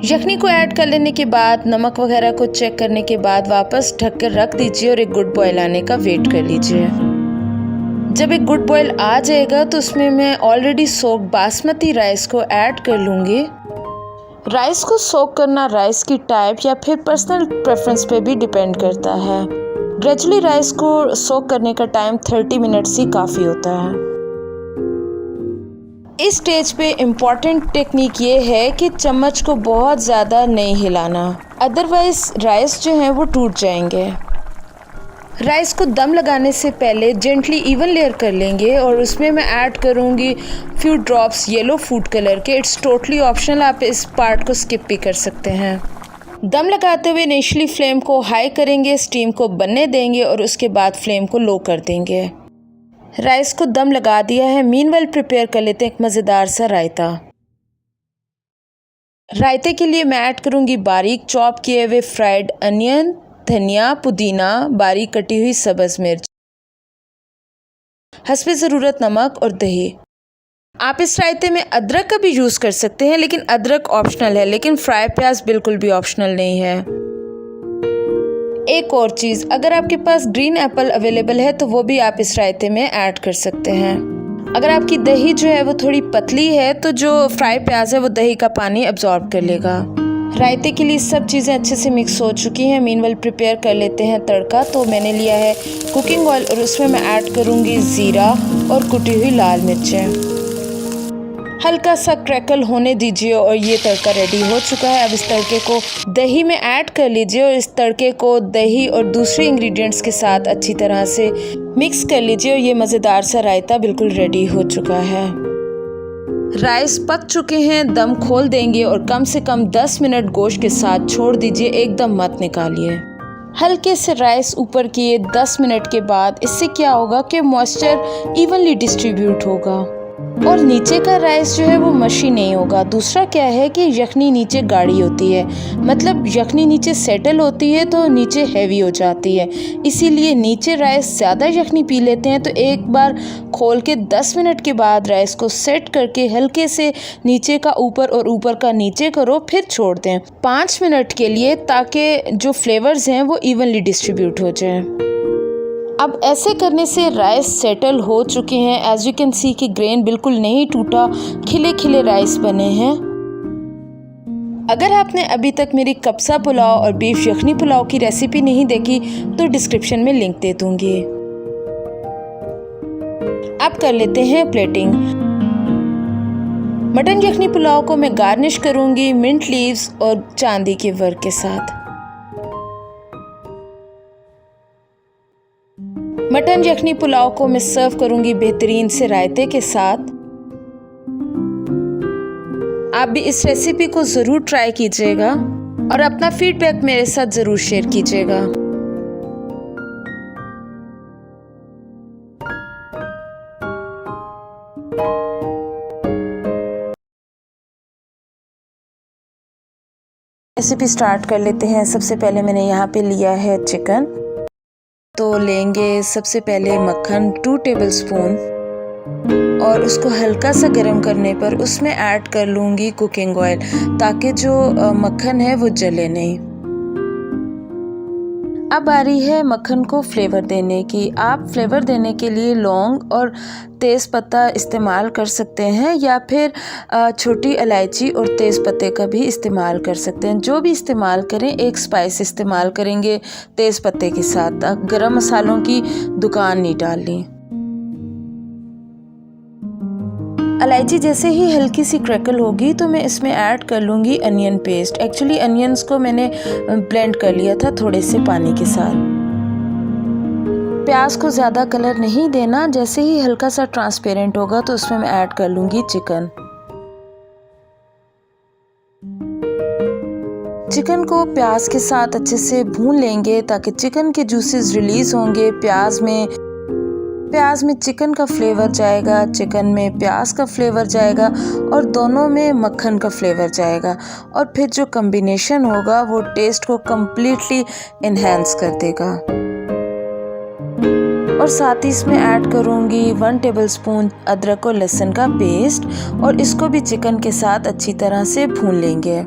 यखनी को ऐड कर लेने के बाद नमक वगैरह को चेक करने के बाद वापस ढक कर रख दीजिए और एक गुड बॉयल आने का वेट कर लीजिए। जब एक गुड बॉयल आ जाएगा तो उसमें मैं ऑलरेडी सोक बासमती राइस को ऐड कर लूँगी। राइस को सोक करना राइस की टाइप या फिर पर्सनल प्रेफरेंस पे भी डिपेंड करता है। ग्रेजुअली राइस को सोक करने का टाइम 30 मिनट्स ही काफ़ी होता है। इस स्टेज पे इम्पॉर्टेंट टेक्निक ये है कि चम्मच को बहुत ज़्यादा नहीं हिलाना, अदरवाइज़ राइस जो हैं वो टूट जाएंगे। राइस को दम लगाने से पहले जेंटली इवन लेयर कर लेंगे और उसमें मैं ऐड करूँगी few drops yellow food colour के। इट्स टोटली ऑप्शनल, आप इस पार्ट को स्किप भी कर सकते हैं। दम लगाते हुए इनिशियली फ्लेम को हाई करेंगे, स्टीम को बनने देंगे और उसके बाद फ्लेम को लो कर देंगे। राइस को दम लगा दिया है। मीनवाइल प्रिपेयर कर लेते हैं एक मज़ेदार सा रायता। रायते के लिए मैं ऐड करूँगी बारीक चॉप किए हुए फ्राइड अनियन, धनिया, पुदीना, बारीक कटी हुई सब्ज़ मिर्च, हस्बे ज़रूरत नमक और दही। आप इस रायते में अदरक का भी यूज़ कर सकते हैं, लेकिन अदरक ऑप्शनल है, लेकिन फ्राई प्याज बिल्कुल भी ऑप्शनल नहीं है। एक और चीज़, अगर आपके पास ग्रीन एप्पल अवेलेबल है तो वो भी आप इस रायते में ऐड कर सकते हैं। अगर आपकी दही जो है वो थोड़ी पतली है तो जो फ्राई प्याज है वो दही का पानी अब्जॉर्ब कर लेगा। रायते के लिए सब चीज़ें अच्छे से मिक्स हो चुकी हैं। मीनवाइल प्रिपेयर कर लेते हैं तड़का। तो मैंने लिया है कुकिंग ऑयल और उसमें मैं ऐड करूँगी ज़ीरा और कुटी हुई लाल मिर्चें। हल्का सा क्रैकल होने दीजिए और ये तड़का रेडी हो चुका है। अब इस तड़के को दही में ऐड कर लीजिए और इस तड़के को दही और दूसरे इंग्रेडिएंट्स के साथ अच्छी तरह से मिक्स कर लीजिए और ये मज़ेदार सा रायता बिल्कुल रेडी हो चुका है। राइस पक चुके हैं, दम खोल देंगे और कम से कम 10 मिनट गोश्त के साथ छोड़ दीजिए, एकदम मत निकालिए। हल्के से राइस ऊपर किए 10 मिनट के बाद इससे क्या होगा कि मॉइस्चर इवनली डिस्ट्रीब्यूट होगा और नीचे का राइस जो है वो मशी नहीं होगा। दूसरा क्या है कि यखनी नीचे गाढ़ी होती है, मतलब यखनी नीचे सेटल होती है तो नीचे हैवी हो जाती है, इसीलिए नीचे राइस ज़्यादा यखनी पी लेते हैं। तो एक बार खोल के 10 मिनट के बाद राइस को सेट करके हल्के से नीचे का ऊपर और ऊपर का नीचे करो, फिर छोड़ दें 5 मिनट के लिए, ताकि जो फ्लेवर्स हैं वो इवनली डिस्ट्रीब्यूट हो जाएं। अब ऐसे करने से राइस सेटल हो चुके हैं। एज यू कैन सी कि ग्रेन बिल्कुल नहीं टूटा, खिले खिले राइस बने हैं। अगर आपने अभी तक मेरी कब्सा पुलाव और बीफ यखनी पुलाव की रेसिपी नहीं देखी तो डिस्क्रिप्शन में लिंक दे दूंगी। अब कर लेते हैं प्लेटिंग। मटन यखनी पुलाव को मैं गार्निश करूंगी मिंट लीव्स और चांदी के वर्क के साथ। मटन यखनी पुलाव को मैं सर्व करूंगी बेहतरीन से रायते के साथ। आप भी इस रेसिपी को ज़रूर ट्राई कीजिएगा और अपना फीडबैक मेरे साथ ज़रूर शेयर कीजिएगा। रेसिपी स्टार्ट कर लेते हैं। सबसे पहले मैंने यहाँ पे लिया है चिकन, तो लेंगे सबसे पहले मक्खन 2 टेबलस्पून और उसको हल्का सा गर्म करने पर उसमें ऐड कर लूँगी कुकिंग ऑयल, ताकि जो मक्खन है वो जले नहीं। अब बारी है मक्खन को फ्लेवर देने की। आप फ्लेवर देने के लिए लौंग और तेज़ पत्ता इस्तेमाल कर सकते हैं या फिर छोटी इलायची और तेज़ पत्ते का भी इस्तेमाल कर सकते हैं। जो भी इस्तेमाल करें, एक स्पाइस इस्तेमाल करेंगे तेज़ पत्ते के साथ। गरम मसालों की दुकान नहीं डालनी। इलायची जैसे ही हल्की सी क्रैकल होगी तो मैं इसमें ऐड कर लूँगी अनियन पेस्ट। एक्चुअली अनियंस को मैंने ब्लेंड कर लिया था थोड़े से पानी के साथ। प्याज को ज़्यादा कलर नहीं देना, जैसे ही हल्का सा ट्रांसपेरेंट होगा तो उसमें मैं ऐड कर लूँगी चिकन। चिकन को प्याज के साथ अच्छे से भून लेंगे ताकि चिकन के जूसेस रिलीज़ होंगे। प्याज में चिकन का फ्लेवर जाएगा, चिकन में प्याज का फ्लेवर जाएगा और दोनों में मक्खन का फ्लेवर जाएगा और फिर जो कॉम्बिनेशन होगा वो टेस्ट को कम्प्लीटली इन्हेंस कर देगा। और साथ ही इसमें ऐड करूँगी 1 टेबलस्पून अदरक और लहसुन का पेस्ट और इसको भी चिकन के साथ अच्छी तरह से भून लेंगे।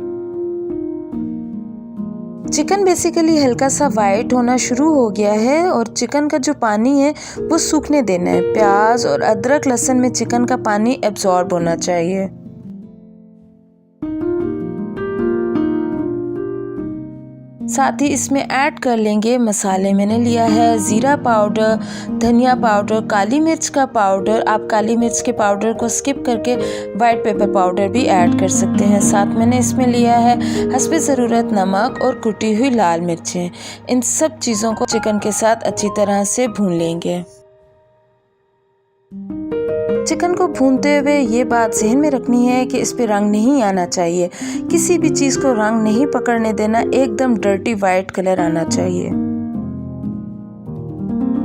चिकन बेसिकली हल्का सा वाइट होना शुरू हो गया है और चिकन का जो पानी है वो सूखने देना है। प्याज और अदरक लहसुन में चिकन का पानी एब्जॉर्ब होना चाहिए। साथ ही इसमें ऐड कर लेंगे मसाले। मैंने लिया है ज़ीरा पाउडर, धनिया पाउडर, काली मिर्च का पाउडर। आप काली मिर्च के पाउडर को स्किप करके वाइट पेपर पाउडर भी ऐड कर सकते हैं। साथ मैंने इसमें लिया है हस्बे ज़रूरत नमक और कुटी हुई लाल मिर्चें। इन सब चीज़ों को चिकन के साथ अच्छी तरह से भून लेंगे। चिकन को भूनते हुए ये बात जहन में रखनी है कि इस पे रंग नहीं आना चाहिए। किसी भी चीज़ को रंग नहीं पकड़ने देना, एकदम डर्टी वाइट कलर आना चाहिए।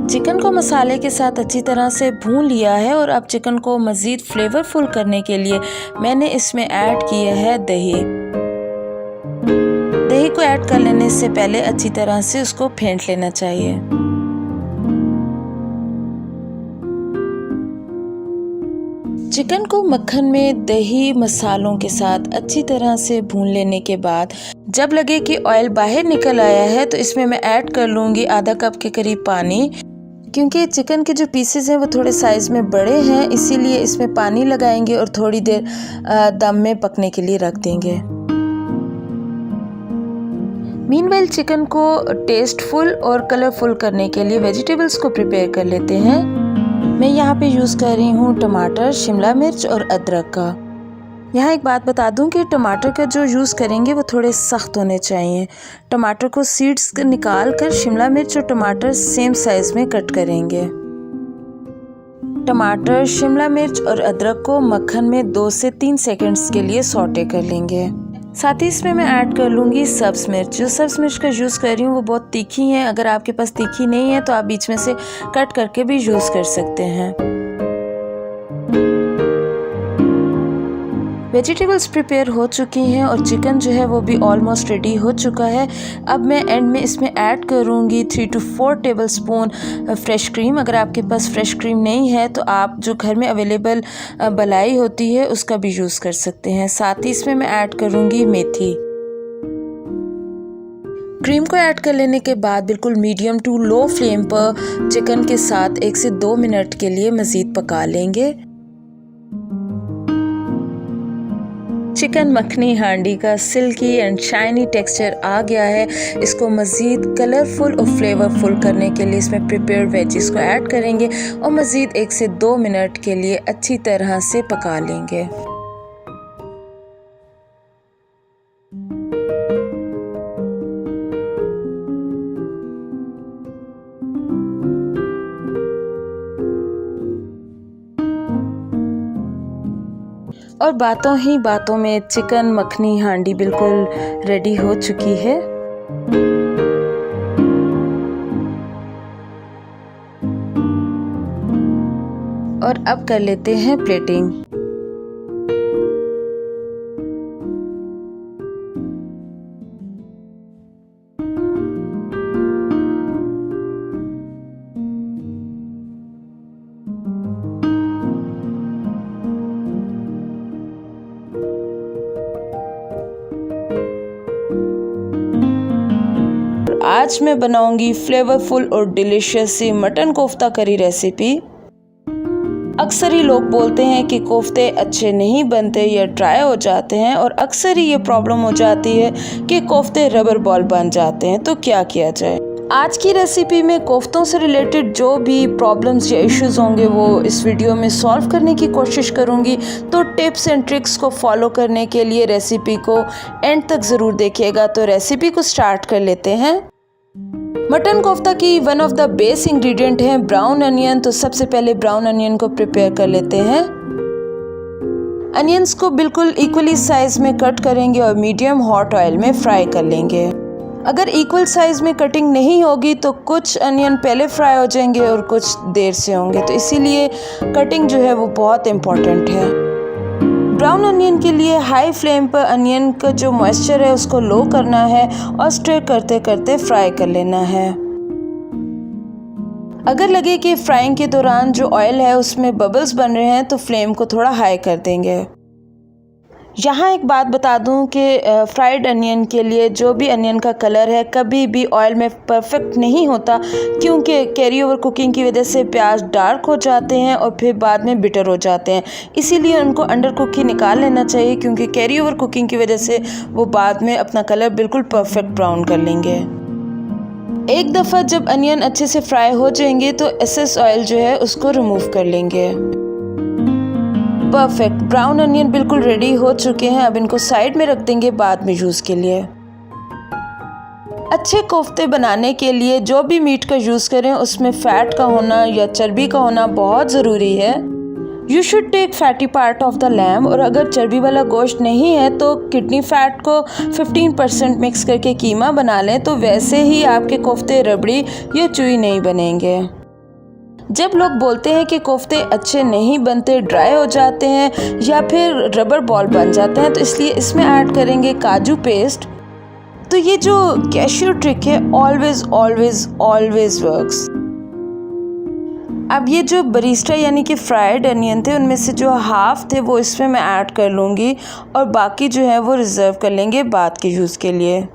चिकन को मसाले के साथ अच्छी तरह से भून लिया है और अब चिकन को मज़ीद फ्लेवरफुल करने के लिए मैंने इसमें ऐड किया है दही। दही को ऐड कर लेने से पहले अच्छी तरह से उसको फेंट लेना चाहिए। चिकन को मक्खन में दही मसालों के साथ अच्छी तरह से भून लेने के बाद जब लगे कि ऑयल बाहर निकल आया है तो इसमें मैं ऐड कर लूँगी आधा कप के करीब पानी। क्योंकि चिकन के जो पीसेस हैं वो थोड़े साइज़ में बड़े हैं, इसीलिए इसमें पानी लगाएंगे और थोड़ी देर दम में पकने के लिए रख देंगे। मीनवाइल चिकन को टेस्टफुल और कलरफुल करने के लिए वेजिटेबल्स को प्रिपेयर कर लेते हैं। मैं यहाँ पे यूज़ कर रही हूँ टमाटर, शिमला मिर्च और अदरक का। यहाँ एक बात बता दूँ कि टमाटर का जो यूज़ करेंगे वो थोड़े सख्त होने चाहिए। टमाटर को सीड्स निकाल कर शिमला मिर्च और टमाटर सेम साइज़ में कट करेंगे। टमाटर, शिमला मिर्च और अदरक को मक्खन में 2 से 3 सेकंड्स के लिए सौटे कर लेंगे। साथ ही इसमें मैं ऐड कर लूँगी सब्ज़ मिर्च। जो सब्ज़ मिर्च का यूज़ कर रही हूँ वो बहुत तीखी है। अगर आपके पास तीखी नहीं है तो आप बीच में से कट करके भी यूज़ कर सकते हैं। वेजिटेबल्स प्रिपेयर हो चुकी हैं और चिकन जो है वो भी ऑलमोस्ट रेडी हो चुका है। अब मैं एंड में इसमें ऐड करूँगी 3 to 4 टेबलस्पून फ्रेश क्रीम। अगर आपके पास फ्रेश क्रीम नहीं है तो आप जो घर में अवेलेबल मलाई होती है उसका भी यूज़ कर सकते हैं। साथ ही इसमें मैं ऐड करूँगी मेथी। क्रीम को ऐड कर लेने के बाद बिल्कुल मीडियम टू लो फ्लेम पर चिकन के साथ 1 से 2 मिनट के लिए मज़ीद पका लेंगे। चिकन मखनी हांडी का सिल्की एंड शाइनी टेक्सचर आ गया है। इसको मज़ीद कलरफुल और फ्लेवरफुल करने के लिए इसमें प्रिपेयर्ड वेजिस को ऐड करेंगे और मज़ीद 1 से 2 मिनट के लिए अच्छी तरह से पका लेंगे। और बातों ही बातों में चिकन मखनी हांडी बिल्कुल रेडी हो चुकी है। और अब कर लेते हैं प्लेटिंग। आज मैं बनाऊंगी फ्लेवरफुल और डिलीशियस सी मटन कोफ्ता करी रेसिपी। अक्सर ही लोग बोलते हैं कि कोफ्ते अच्छे नहीं बनते या ड्राई हो जाते हैं और अक्सर ही ये प्रॉब्लम हो जाती है कि कोफ्ते रबर बॉल बन जाते हैं। तो क्या किया जाए? आज की रेसिपी में कोफ्तों से रिलेटेड जो भी प्रॉब्लम्स या इश्यूज होंगे वो इस वीडियो में सॉल्व करने की कोशिश करूंगी। तो टिप्स एंड ट्रिक्स को फॉलो करने के लिए रेसिपी को एंड तक ज़रूर देखिएगा। तो रेसिपी को स्टार्ट कर लेते हैं। मटन कोफ्ता की one of the base ingredient है ब्राउन अनियन। तो सबसे पहले ब्राउन अनियन को प्रिपेयर कर लेते हैं। अनियंस को बिल्कुल इक्वली साइज में कट करेंगे और मीडियम हॉट ऑयल में फ्राई कर लेंगे। अगर इक्वल साइज में कटिंग नहीं होगी तो कुछ अनियन पहले फ्राई हो जाएंगे और कुछ देर से होंगे, तो इसीलिए कटिंग जो है वो बहुत इम्पोर्टेंट है। ब्राउन अनियन के लिए हाई फ्लेम पर अनियन का जो मॉइस्चर है उसको लो करना है और स्टर करते करते फ्राई कर लेना है। अगर लगे कि फ्राइंग के दौरान जो ऑयल है उसमें बबल्स बन रहे हैं तो फ्लेम को थोड़ा हाई कर देंगे। यहाँ एक बात बता दूँ कि फ्राइड अनियन के लिए जो भी अनियन का कलर है कभी भी ऑयल में परफेक्ट नहीं होता, क्योंकि कैरी ओवर कुकिंग की वजह से प्याज डार्क हो जाते हैं और फिर बाद में बिटर हो जाते हैं। इसीलिए उनको अंडर कुक ही निकाल लेना चाहिए, क्योंकि कैरी ओवर कुकिंग की वजह से वो बाद में अपना कलर बिल्कुल परफेक्ट ब्राउन कर लेंगे। एक दफ़ा जब अनियन अच्छे से फ्राई हो जाएंगे तो एक्सेस ऑयल जो है उसको रिमूव कर लेंगे। परफेक्ट ब्राउन अनियन बिल्कुल रेडी हो चुके हैं। अब इनको साइड में रख देंगे बाद में यूज़ के लिए। अच्छे कोफ्ते बनाने के लिए जो भी मीट का यूज़ करें उसमें फ़ैट का होना या चर्बी का होना बहुत ज़रूरी है। You should take fatty part of the lamb, और अगर चर्बी वाला गोश्त नहीं है तो किडनी फैट को 15% मिक्स करके कीमा बना लें, तो वैसे ही आपके कोफ्ते रबड़ी या चुई नहीं बनेंगे। जब लोग बोलते हैं कि कोफ्ते अच्छे नहीं बनते, ड्राई हो जाते हैं या फिर रबर बॉल बन जाते हैं, तो इसलिए इसमें ऐड करेंगे काजू पेस्ट। तो ये जो कैश्यू ट्रिक है ऑलवेज ऑलवेज ऑलवेज वर्क्स। अब ये जो बरिस्टा यानी कि फ्राइड अनियन थे, उनमें से जो हाफ थे वो इसमें मैं ऐड कर लूँगी और बाकी जो है वो रिज़र्व कर लेंगे बाद के यूज़ के लिए।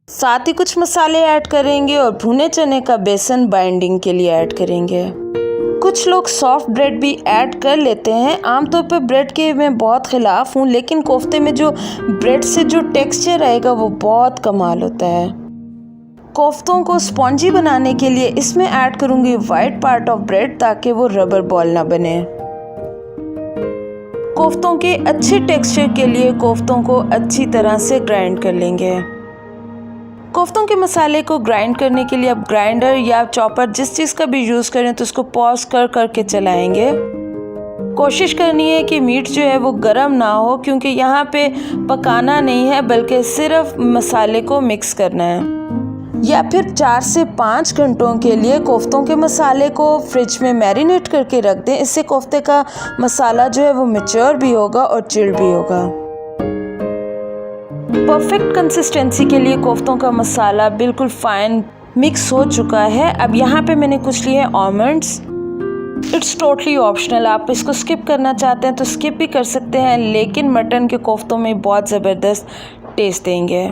साथ ही कुछ मसाले ऐड करेंगे और भुने चने का बेसन बाइंडिंग के लिए ऐड करेंगे। कुछ लोग सॉफ्ट ब्रेड भी ऐड कर लेते हैं। आमतौर पर ब्रेड के मैं बहुत ख़िलाफ़ हूँ, लेकिन कोफ्ते में जो ब्रेड से जो टेक्सचर आएगा वो बहुत कमाल होता है। कोफ्तों को स्पॉन्जी बनाने के लिए इसमें ऐड करूँगी वाइट पार्ट ऑफ ब्रेड, ताकि वो रबर बॉल ना बने। कोफ्तों के अच्छे टेक्सचर के लिए कोफ्तों को अच्छी तरह से ग्राइंड कर लेंगे। कोफ्तों के मसाले को ग्राइंड करने के लिए आप ग्राइंडर या चॉपर जिस चीज़ का भी यूज़ करें तो उसको पॉज कर करके चलाएंगे। कोशिश करनी है कि मीट जो है वो गरम ना हो, क्योंकि यहाँ पे पकाना नहीं है बल्कि सिर्फ मसाले को मिक्स करना है। या फिर 4 से 5 घंटों के लिए कोफ्तों के मसाले को फ्रिज में मैरिनेट करके रख दें। इससे कोफ्ते का मसाला जो है वो मैच्योर भी होगा और चिल्ड भी होगा। परफेक्ट कंसिस्टेंसी के लिए कोफ्तों का मसाला बिल्कुल फाइन मिक्स हो चुका है। अब यहाँ पे मैंने कुछ लिए आलमंड्स। इट्स टोटली ऑप्शनल, आप इसको स्किप करना चाहते हैं तो स्किप भी कर सकते हैं, लेकिन मटन के कोफ्तों में बहुत ज़बरदस्त टेस्ट देंगे।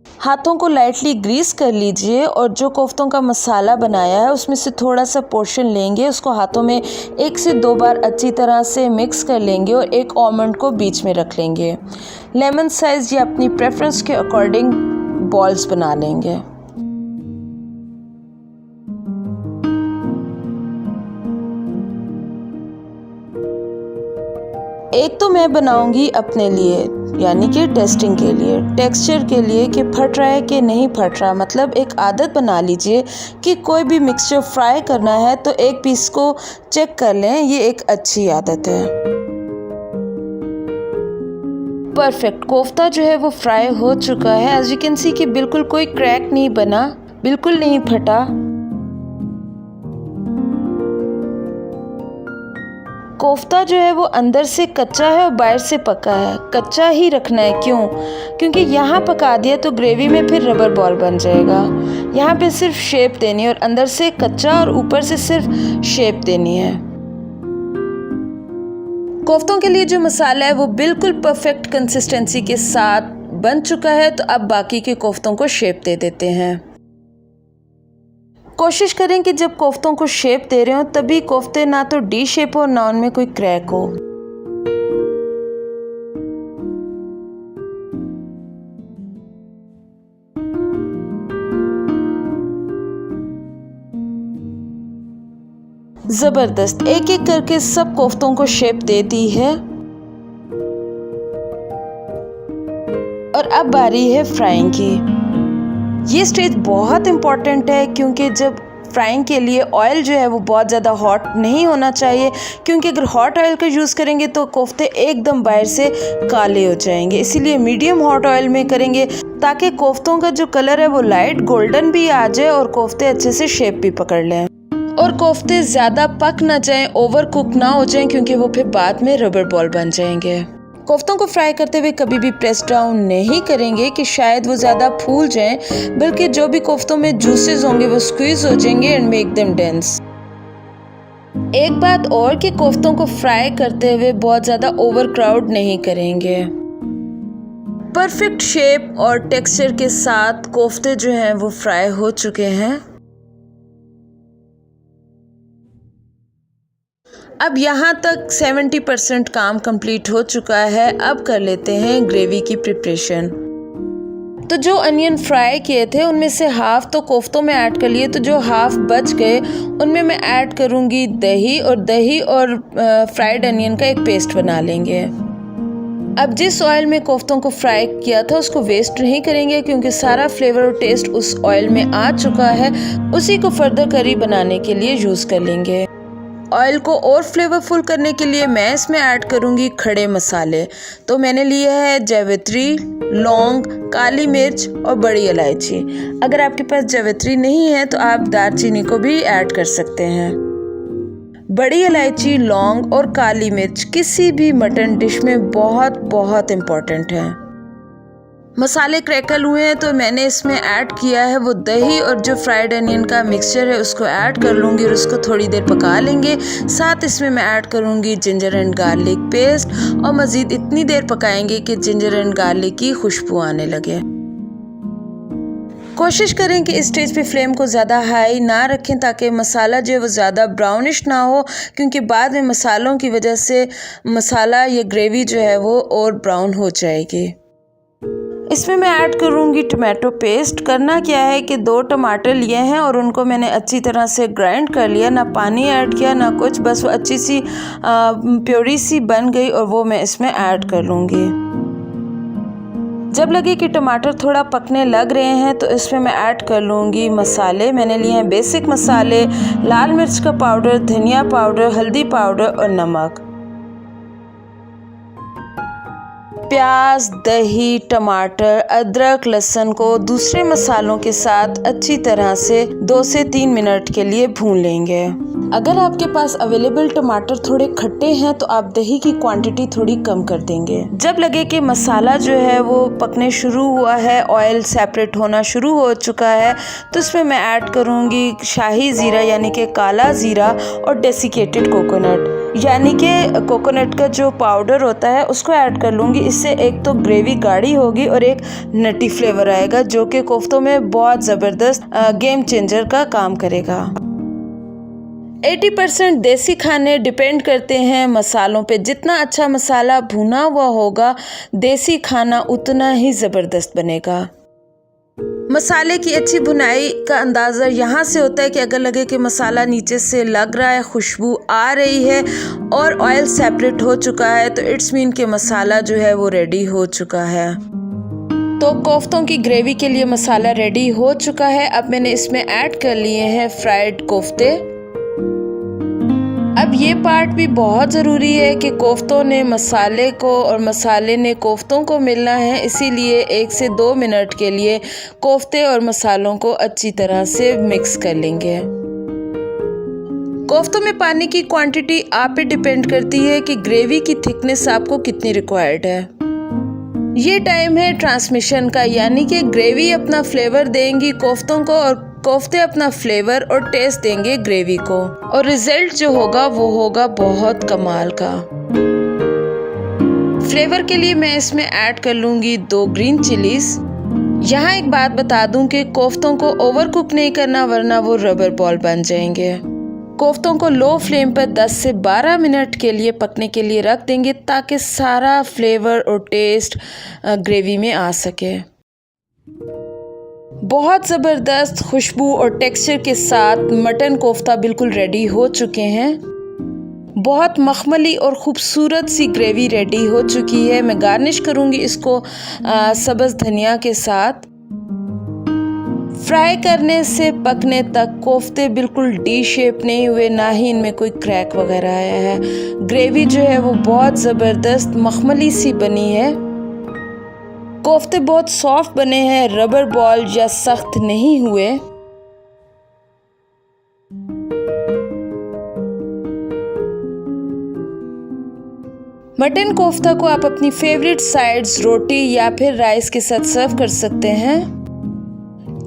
हाथों को लाइटली ग्रीस कर लीजिए और जो कोफ्तों का मसाला बनाया है उसमें से थोड़ा सा पोर्शन लेंगे, उसको हाथों में 1 से 2 बार अच्छी तरह से मिक्स कर लेंगे और एक आलमंड को बीच में रख लेंगे। लेमन साइज़ या अपनी प्रेफरेंस के अकॉर्डिंग बॉल्स बना लेंगे। एक तो मैं बनाऊंगी अपने लिए, यानी कि टेस्टिंग के लिए, टेक्सचर के लिए कि फट रहा है कि नहीं फट रहा। मतलब एक आदत बना लीजिए कि कोई भी मिक्सचर फ्राई करना है तो एक पीस को चेक कर लें, ये एक अच्छी आदत है। परफेक्ट, कोफ्ता जो है वो फ्राई हो चुका है। एज यू कैन सी कि बिल्कुल कोई क्रैक नहीं बना, बिल्कुल नहीं फटा। कोफ्ता जो है वो अंदर से कच्चा है और बाहर से पका है। कच्चा ही रखना है, क्यों? क्योंकि यहाँ पका दिया तो ग्रेवी में फिर रबर बॉल बन जाएगा। यहाँ पे सिर्फ शेप देनी है और अंदर से कच्चा और ऊपर से सिर्फ शेप देनी है। कोफ्तों के लिए जो मसाला है वो बिल्कुल परफेक्ट कंसिस्टेंसी के साथ बन चुका है। तो अब बाकी के कोफ्तों को शेप दे देते हैं। कोशिश करें कि जब कोफ्तों को शेप दे रहे हो तभी कोफ्ते ना तो डी शेप हो ना उनमें कोई क्रैक हो। जबरदस्त, एक एक करके सब कोफ्तों को शेप दे दी है। और अब बारी है फ्राइंग की। ये स्टेज बहुत इम्पॉर्टेंट है, क्योंकि जब फ्राइंग के लिए ऑयल जो है वो बहुत ज़्यादा हॉट नहीं होना चाहिए, क्योंकि अगर हॉट ऑयल का यूज़ करेंगे तो कोफ्ते एकदम बाहर से काले हो जाएंगे। इसीलिए मीडियम हॉट ऑयल में करेंगे ताकि कोफ्तों का जो कलर है वो लाइट गोल्डन भी आ जाए और कोफ्ते अच्छे से शेप भी पकड़ लें। और कोफ्ते ज़्यादा पक ना जाएं, ओवर कुक ना हो जाएं, क्योंकि वो फिर बाद में रबर बॉल बन जाएंगे। कोफ्तों को फ्राई करते हुए कभी भी प्रेस डाउन नहीं करेंगे कि शायद वो ज़्यादा फूल जाएं, बल्कि जो भी कोफ्तों में जूसेस होंगे वो स्क्वीज हो जाएंगे एंड मेक देम डेंस। एक बात और कि कोफ्तों को फ्राई करते हुए बहुत ज़्यादा ओवर क्राउड नहीं करेंगे। परफेक्ट शेप और टेक्सचर के साथ कोफ्ते जो हैं वो फ्राई हो चुके हैं। अब यहाँ तक 70% काम कंप्लीट हो चुका है। अब कर लेते हैं ग्रेवी की प्रिपरेशन। तो जो अनियन फ्राई किए थे उनमें से हाफ तो कोफ्तों में ऐड कर लिए, तो जो हाफ बच गए उनमें मैं ऐड करूँगी दही और फ्राइड अनियन का एक पेस्ट बना लेंगे। अब जिस ऑयल में कोफ्तों को फ्राई किया था उसको वेस्ट नहीं करेंगे, क्योंकि सारा फ्लेवर और टेस्ट उस ऑयल में आ चुका है। उसी को फर्दर करी बनाने के लिए यूज़ कर लेंगे। ऑयल को और फ्लेवरफुल करने के लिए मैं इसमें ऐड करूँगी खड़े मसाले। तो मैंने लिया है जावित्री, लौंग, काली मिर्च और बड़ी इलायची। अगर आपके पास जावित्री नहीं है तो आप दालचीनी को भी ऐड कर सकते हैं। बड़ी इलायची, लौंग और काली मिर्च किसी भी मटन डिश में बहुत बहुत इम्पॉर्टेंट है। मसाले क्रैकल हुए हैं तो मैंने इसमें ऐड किया है वो दही और जो फ्राइड अनियन का मिक्सचर है उसको ऐड कर लूँगी और उसको थोड़ी देर पका लेंगे। साथ इसमें मैं ऐड करूँगी जिंजर एंड गार्लिक पेस्ट और मज़ीद इतनी देर पकाएंगे कि जिंजर एंड गार्लिक की खुशबू आने लगे। कोशिश करें कि इस स्टेज पे फ्लेम को ज़्यादा हाई ना रखें ताकि मसाला जो है वो ज़्यादा ब्राउनिश ना हो, क्योंकि बाद में मसालों की वजह से मसाला या ग्रेवी जो है वो और ब्राउन हो जाएगी। इसमें मैं ऐड करूँगी टमाटो पेस्ट। करना क्या है कि 2 टमाटर लिए हैं और उनको मैंने अच्छी तरह से ग्राइंड कर लिया, ना पानी ऐड किया ना कुछ, बस वो अच्छी सी प्योरी सी बन गई और वो मैं इसमें ऐड कर लूँगी। जब लगे कि टमाटर थोड़ा पकने लग रहे हैं तो इसमें मैं ऐड कर लूँगी मसाले। मैंने लिए हैं बेसिक मसाले, लाल मिर्च का पाउडर, धनिया पाउडर, हल्दी पाउडर और नमक। प्याज, दही, टमाटर, अदरक, लहसुन को दूसरे मसालों के साथ अच्छी तरह से 2 से 3 मिनट के लिए भून लेंगे। अगर आपके पास अवेलेबल टमाटर थोड़े खट्टे हैं तो आप दही की क्वांटिटी थोड़ी कम कर देंगे। जब लगे कि मसाला जो है वो पकने शुरू हुआ है, ऑयल सेपरेट होना शुरू हो चुका है, तो इसमें मैं ऐड करूँगी शाही ज़ीरा यानी कि काला ज़ीरा और डेसिकेटेड कोकोनट यानी कि कोकोनट का जो पाउडर होता है उसको ऐड कर लूँगी। इससे एक तो ग्रेवी गाढ़ी होगी और एक नटी फ्लेवर आएगा जो कि कोफ्तों में बहुत ज़बरदस्त गेम चेंजर का काम करेगा। 80% देसी खाने डिपेंड करते हैं मसालों पे। जितना अच्छा मसाला भुना हुआ होगा, देसी खाना उतना ही ज़बरदस्त बनेगा। मसाले की अच्छी भुनाई का अंदाज़ा यहाँ से होता है कि अगर लगे कि मसाला नीचे से लग रहा है, खुशबू आ रही है और ऑयल सेपरेट हो चुका है, तो इट्स मीन कि मसाला जो है वो रेडी हो चुका है। तो कोफ्तों की ग्रेवी के लिए मसाला रेडी हो चुका है। अब मैंने इसमें ऐड कर लिए हैं फ्राइड कोफ्ते। अब ये पार्ट भी बहुत ज़रूरी है कि कोफ्तों ने मसाले को और मसाले ने कोफ्तों को मिलना है, इसीलिए 1 से 2 मिनट के लिए कोफ्ते और मसालों को अच्छी तरह से मिक्स कर लेंगे। कोफ्तों में पानी की क्वांटिटी आप पे डिपेंड करती है कि ग्रेवी की थिकनेस आपको कितनी रिक्वायर्ड है। ये टाइम है ट्रांसमिशन का, यानी कि ग्रेवी अपना फ्लेवर देंगी कोफ्तों को और कोफ्ते अपना फ्लेवर और टेस्ट देंगे ग्रेवी को, और रिजल्ट जो होगा वो होगा बहुत कमाल का। फ्लेवर के लिए मैं इसमें ऐड कर लूँगी 2 ग्रीन चिलीज। यहाँ एक बात बता दूं कि कोफ्तों को ओवर कुक नहीं करना वरना वो रबर बॉल बन जाएंगे। कोफ्तों को लो फ्लेम पर 10 से 12 मिनट के लिए पकने के लिए रख देंगे ताकि सारा फ्लेवर और टेस्ट ग्रेवी में आ सके। बहुत ज़बरदस्त खुशबू और टेक्सचर के साथ मटन कोफ्ता बिल्कुल रेडी हो चुके हैं। बहुत मखमली और ख़ूबसूरत सी ग्रेवी रेडी हो चुकी है। मैं गार्निश करूँगी इसको सब्ज़ धनिया के साथ। फ्राई करने से पकने तक कोफ्ते बिल्कुल डी शेप नहीं हुए, ना ही इनमें कोई क्रैक वगैरह आया है। ग्रेवी जो है वो बहुत ज़बरदस्त मखमली सी बनी है। कोफ्ते बहुत सॉफ्ट बने हैं, रबर बॉल या सख्त नहीं हुए। मटन कोफ्ता को आप अपनी फेवरेट साइड्स रोटी या फिर राइस के साथ सर्व कर सकते हैं।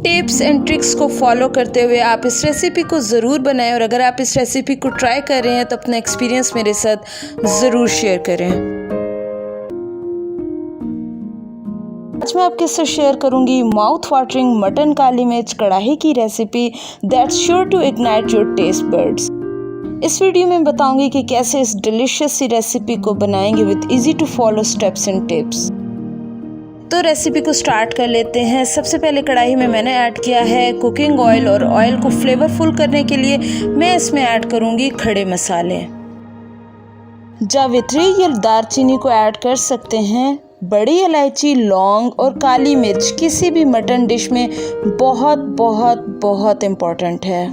टिप्स एंड ट्रिक्स को फॉलो करते हुए आप इस रेसिपी को ज़रूर बनाएं और अगर आप इस रेसिपी को ट्राई कर रहे हैं तो अपना एक्सपीरियंस मेरे साथ ज़रूर शेयर करें। आज मैं आपके साथ शेयर करूंगी माउथ वाटरिंग मटन काली मिर्च कढ़ाई की recipe that's sure to ignite your taste buds. इस वीडियो में बताऊंगी कि कैसे इस डिलीशियस सी रेसिपी को बनाएंगे with easy to follow steps and tips. तो रेसिपी को स्टार्ट कर लेते हैं। सबसे पहले कढ़ाई में मैंने ऐड किया है कुकिंग ऑयल और ऑयल को फ्लेवरफुल करने के लिए मैं इसमें ऐड करूंगी खड़े मसाले। जावित्री या दालचीनी को ऐड कर सकते हैं। बड़ी इलायची, लौंग और काली मिर्च किसी भी मटन डिश में बहुत बहुत बहुत इम्पॉर्टेंट है।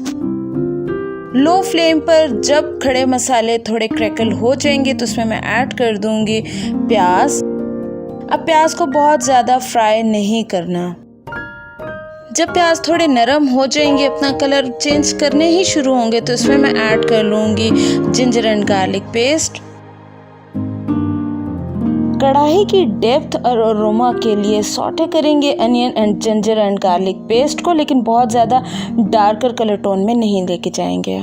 लो फ्लेम पर जब खड़े मसाले थोड़े क्रैकल हो जाएंगे तो उसमें मैं ऐड कर दूंगी प्याज। अब प्याज को बहुत ज़्यादा फ्राई नहीं करना। जब प्याज थोड़े नरम हो जाएंगे, अपना कलर चेंज करने ही शुरू होंगे, तो इसमें मैं ऐड कर लूँगी जिंजर एंड गार्लिक पेस्ट। कढ़ाई की डेप्थ और अरोमा के लिए सॉटे करेंगे onion and ginger and garlic paste को, लेकिन बहुत ज़्यादा डार्कर कलर टोन में नहीं लेके जाएंगे।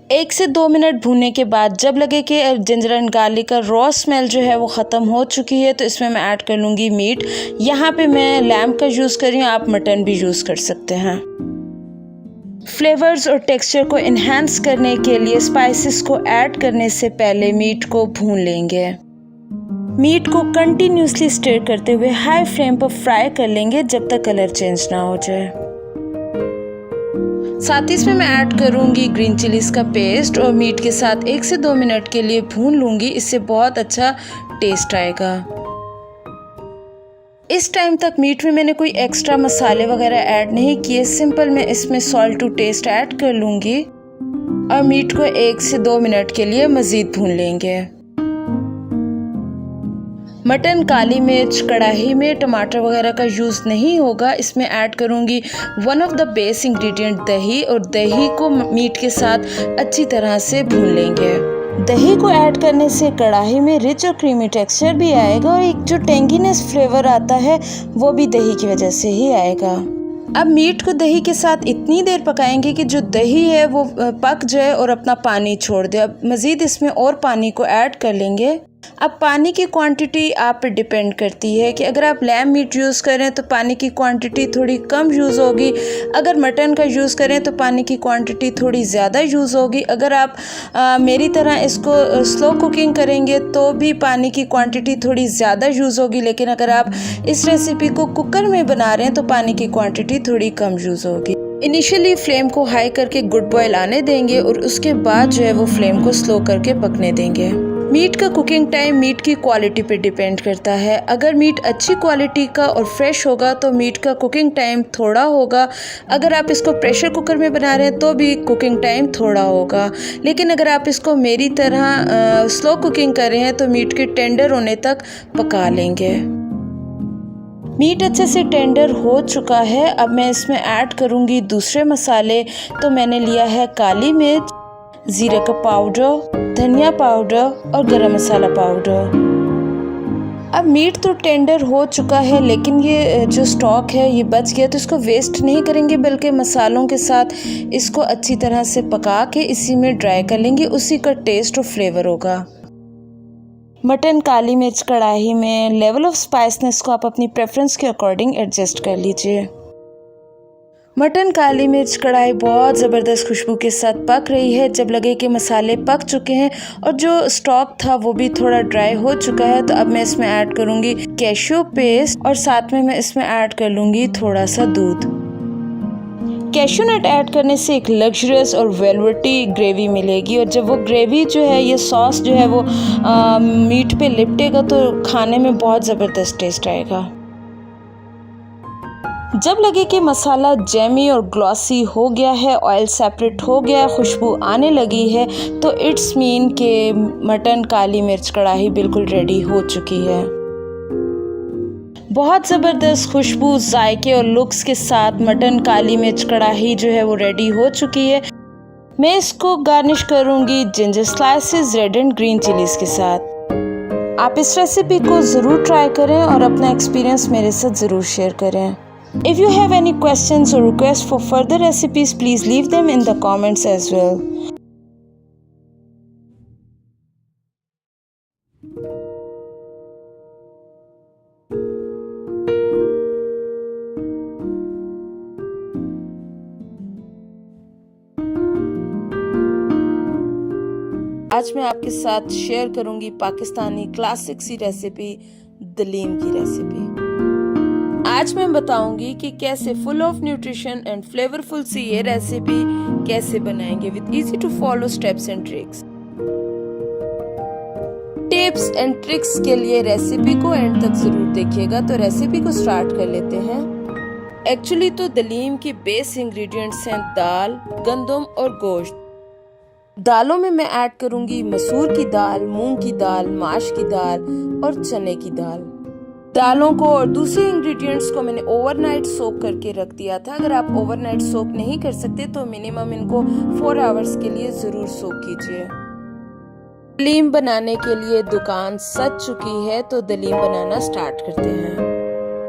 1 से 2 मिनट भूनने के बाद जब लगे कि जिंजर एंड गार्लिक का रॉ स्मेल जो है वो ख़त्म हो चुकी है, तो इसमें मैं ऐड कर लूँगी मीट। यहाँ पे मैं लैम्ब का यूज़ कर रही हूँ, आप मटन भी यूज़ कर सकते हैं। फ्लेवर्स और टेक्सचर को इन्हांस करने के लिए स्पाइसेस को ऐड करने से पहले मीट को भून लेंगे। मीट को कंटिन्यूसली स्टर करते हुए हाई फ्लेम पर फ्राई कर लेंगे जब तक कलर चेंज ना हो जाए। साथ ही इसमें मैं ऐड करूंगी ग्रीन चिलीज का पेस्ट और मीट के साथ 1 से 2 मिनट के लिए भून लूंगी। इससे बहुत अच्छा टेस्ट आएगा। इस टाइम तक मीट में मैंने कोई एक्स्ट्रा मसाले वगैरह ऐड नहीं किए, सिंपल मैं इसमें सॉल्ट टू टेस्ट ऐड कर लूंगी और मीट को 1 से 2 मिनट के लिए मज़ीद भून लेंगे। मटन काली मिर्च कढ़ाई में टमाटर वगैरह का यूज़ नहीं होगा। इसमें ऐड करूँगी one of the base ingredient दही, और दही को मीट के साथ अच्छी तरह से भून लेंगे। दही को ऐड करने से कढ़ाई में रिच और क्रीमी टेक्सचर भी आएगा और एक जो टेंगीनेस फ्लेवर आता है वो भी दही की वजह से ही आएगा। अब मीट को दही के साथ इतनी देर पकाएंगे कि जो दही है वो पक जाए और अपना पानी छोड़ दे। अब मज़ीद इसमें और पानी को ऐड कर लेंगे। अब पानी की क्वांटिटी आप पे डिपेंड करती है कि अगर आप लैम्ब मीट यूज़ करें तो पानी की क्वांटिटी थोड़ी कम यूज़ होगी, अगर मटन का यूज़ करें तो पानी की क्वांटिटी थोड़ी ज़्यादा यूज़ होगी। अगर आप मेरी तरह इसको स्लो कुकिंग करेंगे तो भी पानी की क्वांटिटी थोड़ी ज़्यादा यूज़ होगी, लेकिन अगर आप इस रेसिपी को कुकर में बना रहे हैं तो पानी की क्वांटिटी थोड़ी कम यूज़ होगी। इनिशियली फ्लेम को हाई करके गुड बॉयल आने देंगे और उसके बाद जो है वो फ्लेम को स्लो करके पकने देंगे। मीट का कुकिंग टाइम मीट की क्वालिटी पे डिपेंड करता है। अगर मीट अच्छी क्वालिटी का और फ्रेश होगा तो मीट का कुकिंग टाइम थोड़ा होगा। अगर आप इसको प्रेशर कुकर में बना रहे हैं तो भी कुकिंग टाइम थोड़ा होगा, लेकिन अगर आप इसको मेरी तरह स्लो कुकिंग कर रहे हैं तो मीट के टेंडर होने तक पका लेंगे। मीट अच्छे से टेंडर हो चुका है। अब मैं इसमें ऐड करूँगी दूसरे मसाले। तो मैंने लिया है काली मिर्च, जीरे का पाउडर, धनिया पाउडर और गरम मसाला पाउडर। अब मीट तो टेंडर हो चुका है, लेकिन ये जो स्टॉक है ये बच गया, तो इसको वेस्ट नहीं करेंगे बल्कि मसालों के साथ इसको अच्छी तरह से पका के इसी में ड्राई कर लेंगे। उसी का टेस्ट और फ्लेवर होगा। मटन काली मिर्च कढ़ाई में लेवल ऑफ स्पाइसनेस को आप अपनी प्रेफरेंस के अकॉर्डिंग एडजस्ट कर लीजिए। मटन काली मिर्च कढ़ाई बहुत ज़बरदस्त खुशबू के साथ पक रही है। जब लगे कि मसाले पक चुके हैं और जो स्टॉक था वो भी थोड़ा ड्राई हो चुका है, तो अब मैं इसमें ऐड करूँगी कैश्यू पेस्ट और साथ में मैं इसमें ऐड कर लूँगी थोड़ा सा दूध। कैश्यू नट ऐड करने से एक लग्जरियस और वेलवेटी ग्रेवी मिलेगी, और जब वो ग्रेवी जो है, ये सॉस जो है वो मीट पे लिपटेगा तो खाने में बहुत ज़बरदस्त टेस्ट आएगा। जब लगे कि मसाला जैमी और ग्लॉसी हो गया है, ऑयल सेपरेट हो गया है, खुशबू आने लगी है, तो इट्स मीन कि मटन काली मिर्च कढ़ाई बिल्कुल रेडी हो चुकी है। बहुत ज़बरदस्त खुशबू, जायके और लुक्स के साथ मटन काली मिर्च कढ़ाई जो है वो रेडी हो चुकी है। मैं इसको गार्निश करूँगी ginger slices, red and green chillies के साथ। आप इस रेसिपी को ज़रूर ट्राई करें और अपना एक्सपीरियंस मेरे साथ ज़रूर शेयर करें। If you have any questions or requests for further recipes, please leave them in the comments as well. आज मैं आपके साथ शेयर करूंगी पाकिस्तानी क्लासिक सी रेसिपी दलीम की रेसिपी। आज मैं बताऊंगी कि कैसे full of nutrition and flavourful सी ये रेसिपी कैसे बनाएंगे with easy to follow steps and tricks. Tips and tricks के लिए रेसिपी को एंड तक जरूर देखिएगा। तो रेसिपी को स्टार्ट कर लेते हैं। एक्चुअली तो दलीम की बेस इंग्रेडिएंट्स हैं दाल, गंदम और गोश्त। दालों में मैं ऐड करूंगी मसूर की दाल, मूंग की दाल, माश की दाल और चने की दाल। दालों को और दूसरे इंग्रेडिएंट्स को मैंने ओवरनाइट सोक करके रख दिया था। अगर आप ओवरनाइट सोक नहीं कर सकते तो मिनिमम इनको 4 आवर्स के लिए जरूर सोक कीजिए। दलीम बनाने के लिए दुकान सज चुकी है तो दलीम बनाना स्टार्ट करते हैं।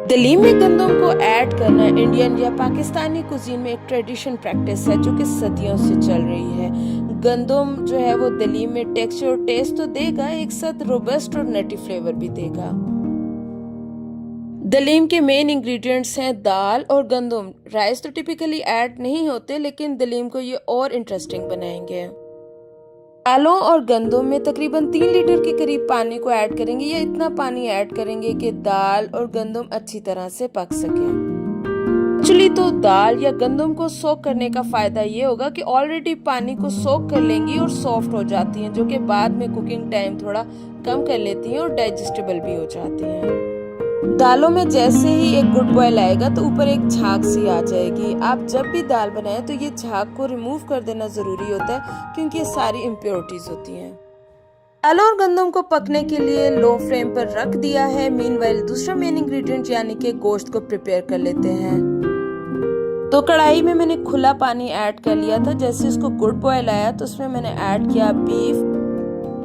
दलीम में गंदम को ऐड करना इंडियन या पाकिस्तानी कुजीन में एक ट्रेडिशन प्रैक्टिस है जो कि सदियों से चल रही है। गंदम जो है वो दलीम में टेक्सचर और टेस्ट तो देगा, एक साथ रोबस्ट और नटी फ्लेवर भी देगा। दलीम के मेन इंग्रेडिएंट्स हैं दाल और गंदम। राइस तो टिपिकली ऐड नहीं होते लेकिन दलीम को ये और इंटरेस्टिंग बनाएंगे। दालों और गंदम में तकरीबन 3 लीटर के करीब पानी को ऐड करेंगे या इतना पानी ऐड करेंगे कि दाल और गंदम अच्छी तरह से पक सके। एक्चुअली तो दाल या गंदम को सोक करने का फायदा ये होगा कि ऑलरेडी पानी को सोक कर लेंगी और सॉफ्ट हो जाती हैं, जो कि बाद में कुकिंग टाइम थोड़ा कम कर लेती हैं और डाइजेस्टेबल भी हो जाती हैं। दालों में जैसे ही एक गुड बॉयल आएगा तो ऊपर एक झाग सी आ जाएगी। आप जब भी दाल बनाएं तो ये झाग को रिमूव कर देना जरूरी होता है क्योंकि ये सारी इम्प्योरिटीज होती हैं। दालों और गंदम को पकने के लिए लो फ्लेम पर रख दिया है। मीनवाइल दूसरा मेन इंग्रेडिएंट यानी कि गोश्त को प्रिपेयर कर लेते हैं। तो कढ़ाई में मैंने खुला पानी ऐड कर लिया था। जैसे इसको गुड बॉयल आया तो उसमें मैंने ऐड किया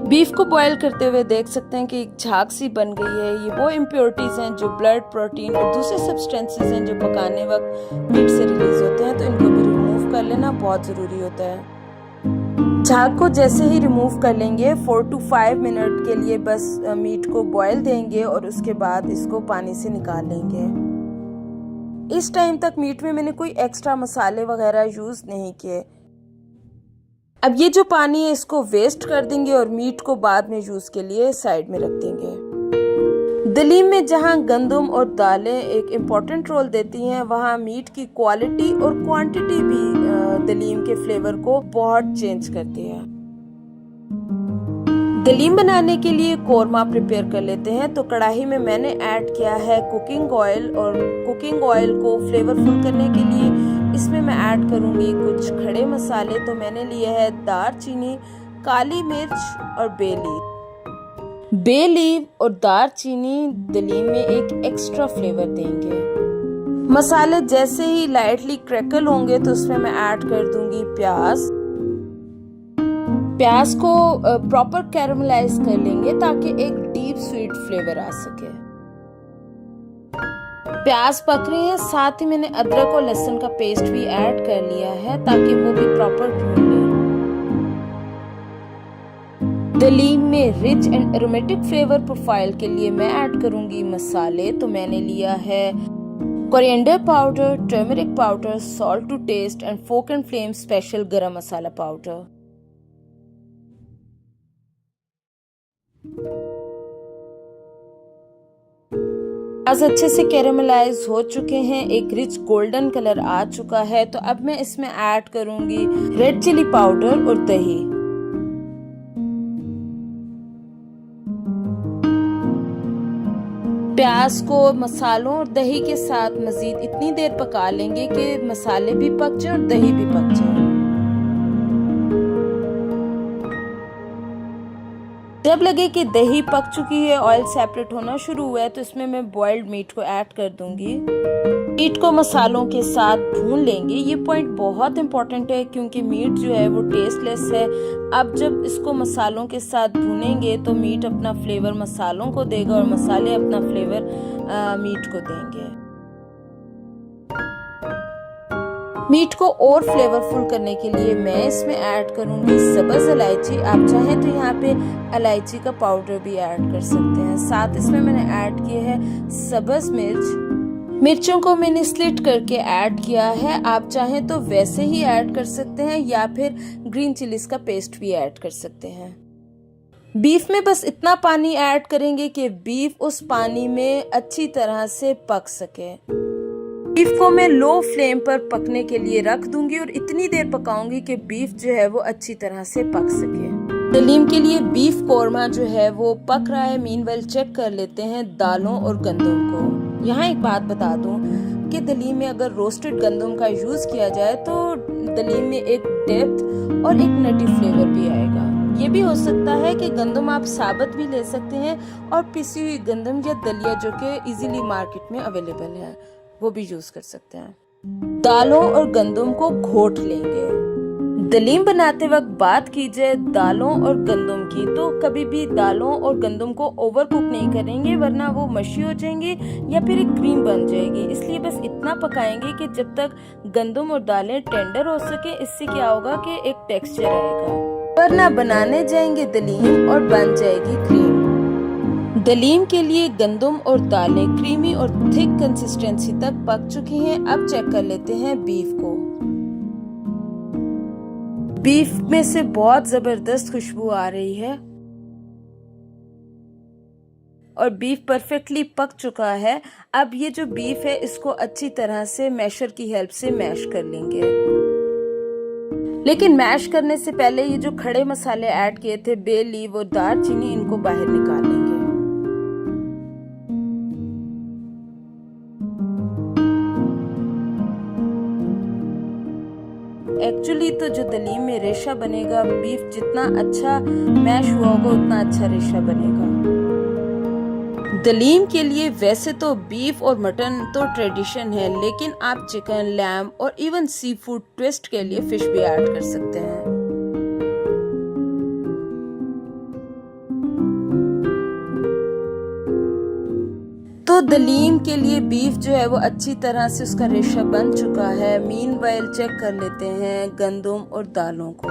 बीफ को बॉईल करते हुए देख सकते हैं कि एक झाग सी बन गई है। ये वो इम्प्योरिटीज हैं जो ब्लड, प्रोटीन और दूसरे सब्सटेंसेस हैं जो पकाने वक्त मीट से रिलीज होते हैं, तो इनको भी रिमूव कर लेना बहुत जरूरी होता है। झाग को जैसे ही रिमूव कर लेंगे 4 to 5 मिनट के लिए बस मीट को बॉईल देंगे और उसके बाद इसको पानी से निकाल लेंगे। इस टाइम तक मीट में मैंने कोई एक्स्ट्रा मसाले वगैरह यूज नहीं किए। अब ये जो पानी है इसको वेस्ट कर देंगे और मीट को बाद में यूज के लिए साइड में रख देंगे। दलीम में जहां गंदम और दालें एक इम्पॉर्टेंट रोल देती हैं, वहां मीट की क्वालिटी और क्वांटिटी भी दलीम के फ्लेवर को बहुत चेंज करती है। दलीम बनाने के लिए कोरमा प्रिपेयर कर लेते हैं। तो कढ़ाई में मैंने ऐड किया है कुकिंग ऑयल और कुकिंग ऑयल को फ्लेवरफुल करने के लिए इसमें मैं ऐड करूंगी कुछ खड़े मसाले। तो मैंने लिए है दालचीनी, काली मिर्च और बे लीफ और दालचीनी दलीम में एक एक्स्ट्रा फ्लेवर देंगे। मसाले जैसे ही लाइटली क्रैकल होंगे तो उसमें मैं ऐड कर दूंगी प्याज को प्रॉपर कैरमलाइज कर लेंगे ताकि एक डीप स्वीट फ्लेवर आ सके। प्याज पक रहे हैं, साथ ही मैंने अदरक और लहसुन का पेस्ट भी ऐड कर लिया है ताकि वो भी प्रॉपर भून ले। दलीम में rich and aromatic flavour profile के लिए मैं ऐड करूंगी मसाले। तो मैंने लिया है coriander powder, turmeric powder, salt to taste and folk and flame special garam masala powder. प्याज अच्छे से कैरेमलाइज हो चुके हैं, एक रिच गोल्डन कलर आ चुका है। तो अब मैं इसमें ऐड करूंगी रेड चिली पाउडर और दही। प्याज को मसालों और दही के साथ मजीद इतनी देर पका लेंगे कि मसाले भी पक जाए और दही भी पक जाए। जब लगे कि दही पक चुकी है, ऑयल सेपरेट होना शुरू हुआ है, तो इसमें मैं बॉइल्ड मीट को ऐड कर दूंगी। मीट को मसालों के साथ भून लेंगे। ये पॉइंट बहुत इंपॉर्टेंट है क्योंकि मीट जो है वो टेस्टलेस है। अब जब इसको मसालों के साथ भूनेंगे तो मीट अपना फ्लेवर मसालों को देगा और मसाले अपना फ्लेवर मीट को देंगे। मीट को और फ्लेवरफुल करने के लिए मैं इसमें ऐड करूंगी सब्ज इलायची। आप चाहें तो यहाँ पे इलायची का पाउडर भी ऐड कर सकते हैं। साथ इसमें मैंने ऐड किए है सब्ज मिर्चों को मैंने स्लिट करके ऐड किया है। आप चाहें तो वैसे ही ऐड कर सकते हैं या फिर ग्रीन चिलीज का पेस्ट भी ऐड कर सकते हैं। बीफ में बस इतना पानी ऐड करेंगे कि बीफ उस पानी में अच्छी तरह से पक सके। बीफ को मैं लो फ्लेम पर पकने के लिए रख दूंगी और इतनी देर पकाऊंगी कि बीफ जो है वो अच्छी तरह से पक सके। दलीम के लिए बीफ कोरमा जो है वो पक रहा है। मीनवाइल चेक कर लेते हैं दालों और गंदम को। यहाँ एक बात बता दूं हल्के दलीम में अगर रोस्टेड गंदम का यूज़ किया जाए तो दलीम में एक डेप्थ और एक नटी फ्लेवर भी आएगा। ये भी हो सकता है कि गंदम आप साबुत भी ले सकते हैं और पिसी हुई गंदम या दलिया जो कि इजीली मार्केट में अवेलेबल है वो भी यूज़ कर सकते हैं। दालों और गंदम को घोट लेंगे। दलीम बनाते वक्त बात की जाए दालों और गंदम की, तो कभी भी दालों और गंदम को ओवर कुक नहीं करेंगे वरना वो मशी हो जाएंगे या फिर एक क्रीम बन जाएगी। इसलिए बस इतना पकाएंगे कि जब तक गंदम और दालें टेंडर हो सके। इससे क्या होगा कि एक टेक्सचर आएगा, वरना बनाने जाएंगे दलीम और बन जाएगी क्रीम। दलीम के लिए गंदम और दालें क्रीमी और थिक कंसिस्टेंसी तक पक चुकी हैं। अब चेक कर लेते हैं बीफ को। बीफ में से बहुत जबरदस्त खुशबू आ रही है और बीफ परफेक्टली पक चुका है। अब ये जो बीफ है इसको अच्छी तरह से मैशर की हेल्प से मैश कर लेंगे। लेकिन मैश करने से पहले ये जो खड़े मसाले ऐड किए थे, बे लीफ और दालचीनी, इनको बाहर निकाल लेंगे। एक्चुअली तो जो दलीम में रेशा बनेगा, बीफ जितना अच्छा मैश हुआ होगा उतना अच्छा रेशा बनेगा। दलीम के लिए वैसे तो बीफ और मटन तो ट्रेडिशन है, लेकिन आप चिकन, लैम और इवन सी फूड ट्विस्ट के लिए फिश भी ऐड कर सकते हैं। तो दलीम के लिए बीफ जो है वो अच्छी तरह से उसका रेशा बन चुका है। मीनवाइल चेक कर लेते हैं गंदम और दालों को।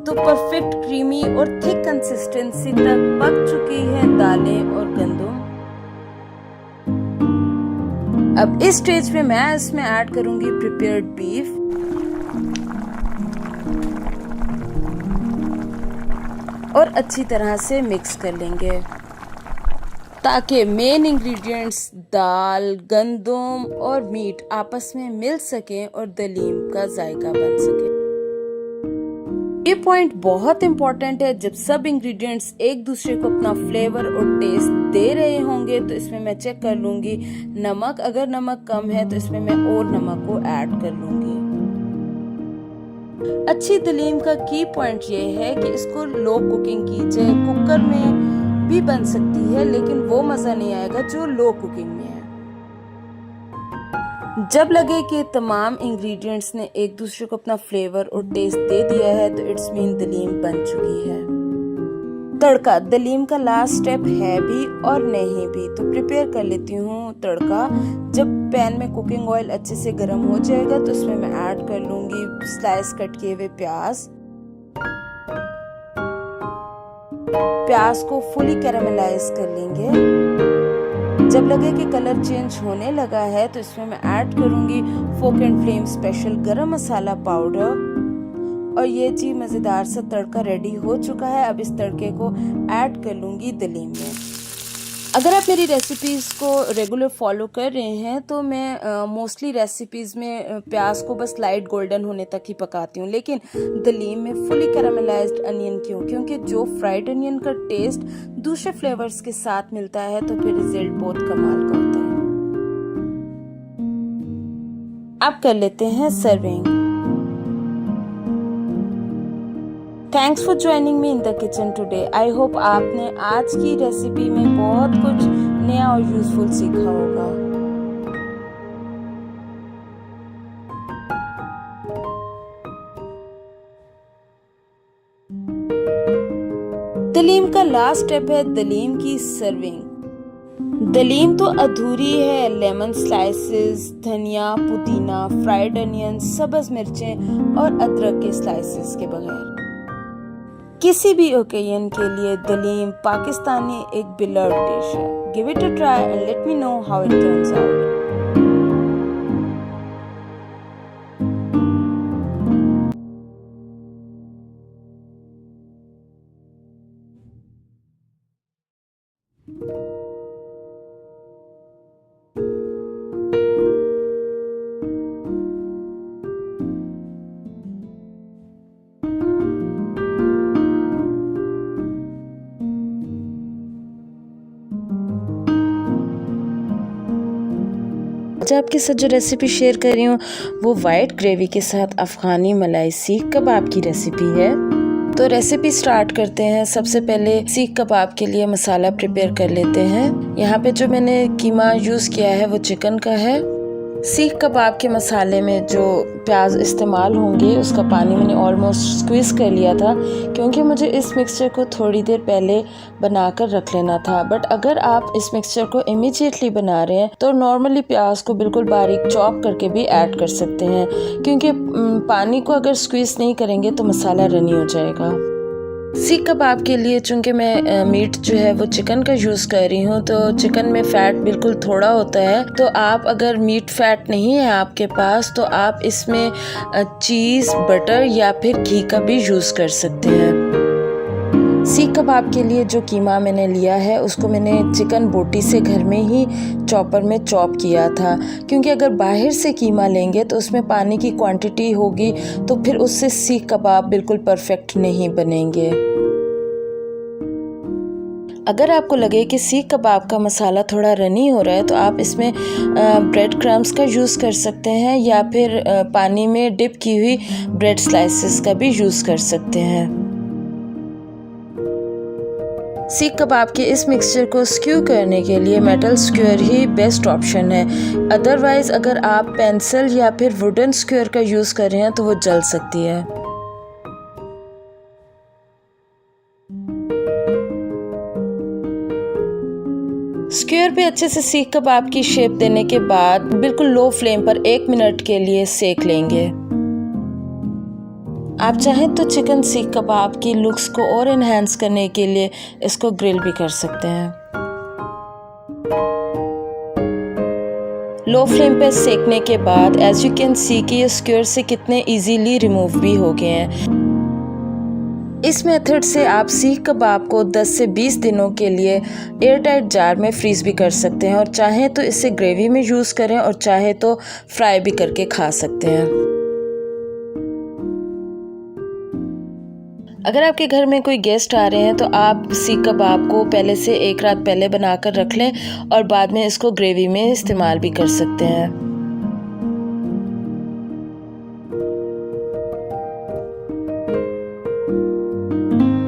तो परफेक्ट क्रीमी और थिक कंसिस्टेंसी तक पक चुकी है दालें और गंदम। अब इस स्टेज पे मैं इसमें ऐड करूंगी प्रिपेयर्ड बीफ और अच्छी तरह से मिक्स कर लेंगे ताकि मेन इंग्रेडिएंट्स दाल, गंदम और मीट आपस में मिल सके और दलीम का जायका बन सके। ये पॉइंट बहुत इंपॉर्टेंट है। जब सब इंग्रेडिएंट्स एक दूसरे को अपना फ्लेवर और टेस्ट दे रहे होंगे तो इसमें मैं चेक कर लूंगी नमक। अगर नमक कम है तो इसमें मैं और नमक को ऐड कर लूंगी। अच्छी दलीम का की पॉइंट ये है कि इसको लो कुकिंग की जाए। कुकर में भी बन सकती है लेकिन वो मजा नहीं आएगा जो लो कुकिंग में है। जब लगे कि तमाम इंग्रेडिएंट्स ने एक दूसरे को अपना फ्लेवर और टेस्ट दे दिया है तो इट्स मीन दलीम बन चुकी है। तड़का दलीम का लास्ट स्टेप है भी और नहीं भी, तो प्रिपेयर कर लेती हूँ तड़का। जब पैन में कुकिंग ऑयल अच्छे से गर्म हो जाएगा तो इसमें मैं ऐड कर लूंगी स्लाइस कट किए हुए प्याज को फुली कैरामलाइज कर लेंगे। जब लगे कि कलर चेंज होने लगा है तो इसमें मैं ऐड करूंगी फोक and flame special garam masala powder और ये जी मजेदार सा तड़का रेडी हो चुका है। अब इस तड़के को ऐड कर लूंगी दलीम में। अगर आप मेरी रेसिपीज़ को रेगुलर फॉलो कर रहे हैं तो मैं मोस्टली रेसिपीज़ में प्याज को बस लाइट गोल्डन होने तक ही पकाती हूँ, लेकिन दलीम में फुली कैरामलाइज्ड अनियन क्योंकि जो फ्राइड अनियन का टेस्ट दूसरे फ्लेवर्स के साथ मिलता है तो फिर रिजल्ट बहुत कमाल का होता है। अब कर लेते हैं serving. Thanks for joining me in the kitchen today. I hope आपने आज की रेसिपी में बहुत कुछ नया और यूजफुल सीखा होगा। दलीम का लास्ट स्टेप है दलीम की सर्विंग। दलीम तो अधूरी है लेमन स्लाइसेस, धनिया, पुदीना, फ्राइड अनियन, सब्ज मिर्चें और अदरक के स्लाइसेस के बगैर। किसी भी ओकेजन के लिए दलीम पाकिस्तानी एक बिलव्ड डिश है। Give it a try and let me know how it turns out. आज आपके साथ जो रेसिपी शेयर कर रही हूँ वो वाइट ग्रेवी के साथ अफ़गानी मलाई सीख कबाब की रेसिपी है। तो रेसिपी स्टार्ट करते हैं। सबसे पहले सीख कबाब के लिए मसाला प्रिपेयर कर लेते हैं। यहाँ पे जो मैंने कीमा यूज़ किया है वो चिकन का है। सीख कबाब के मसाले में जो प्याज इस्तेमाल होंगे उसका पानी मैंने ऑलमोस्ट स्क्वीज़ कर लिया था, क्योंकि मुझे इस मिक्सचर को थोड़ी देर पहले बनाकर रख लेना था। बट अगर आप इस मिक्सचर को इमीडिएटली बना रहे हैं तो नॉर्मली प्याज को बिल्कुल बारीक चॉप करके भी ऐड कर सकते हैं, क्योंकि पानी को अगर स्क्वीज़ नहीं करेंगे तो मसाला रनी हो जाएगा। सीख कबाब के लिए चूँकि मैं मीट जो है वो चिकन का यूज़ कर रही हूँ, तो चिकन में फ़ैट बिल्कुल थोड़ा होता है। तो आप अगर मीट फ़ैट नहीं है आपके पास तो आप इसमें चीज़, बटर या फिर घी का भी यूज़ कर सकते हैं। सीख कबाब के लिए जो कीमा मैंने लिया है उसको मैंने चिकन बोटी से घर में ही चॉपर में चॉप किया था, क्योंकि अगर बाहर से कीमा लेंगे तो उसमें पानी की क्वांटिटी होगी तो फिर उससे सीख कबाब बिल्कुल परफेक्ट नहीं बनेंगे। अगर आपको लगे कि सीख कबाब का मसाला थोड़ा रनी हो रहा है तो आप इसमें ब्रेड क्रम्स का यूज़ कर सकते हैं या फिर पानी में डिप की हुई ब्रेड स्लाइसेस का भी यूज़ कर सकते हैं। सीख कबाब के इस मिक्सचर को स्क्यू करने के लिए मेटल स्क्यूअर ही बेस्ट ऑप्शन है। अदरवाइज़ अगर आप पेंसिल या फिर वुडन स्क्यूअर का यूज़ कर रहे हैं तो वो जल सकती है। स्क्यूअर पे अच्छे से सीख कबाब की शेप देने के बाद बिल्कुल लो फ्लेम पर 1 मिनट के लिए सेक लेंगे। आप चाहें तो चिकन सीख कबाब की लुक्स को और इन्हेंस करने के लिए इसको ग्रिल भी कर सकते हैं। लो फ्लेम पे सेकने के बाद एज यू कैन सी कि ये स्क्यूअर से कितने इजीली रिमूव भी हो गए हैं। इस मेथड से आप सीख कबाब को 10 से 20 दिनों के लिए एयर टाइट जार में फ्रीज़ भी कर सकते हैं, और चाहें तो इसे ग्रेवी में यूज़ करें और चाहे तो फ्राई भी करके खा सकते हैं। अगर आपके घर में कोई गेस्ट आ रहे हैं तो आप सीख कबाब को पहले से 1 रात पहले बनाकर रख लें और बाद में इसको ग्रेवी में इस्तेमाल भी कर सकते हैं।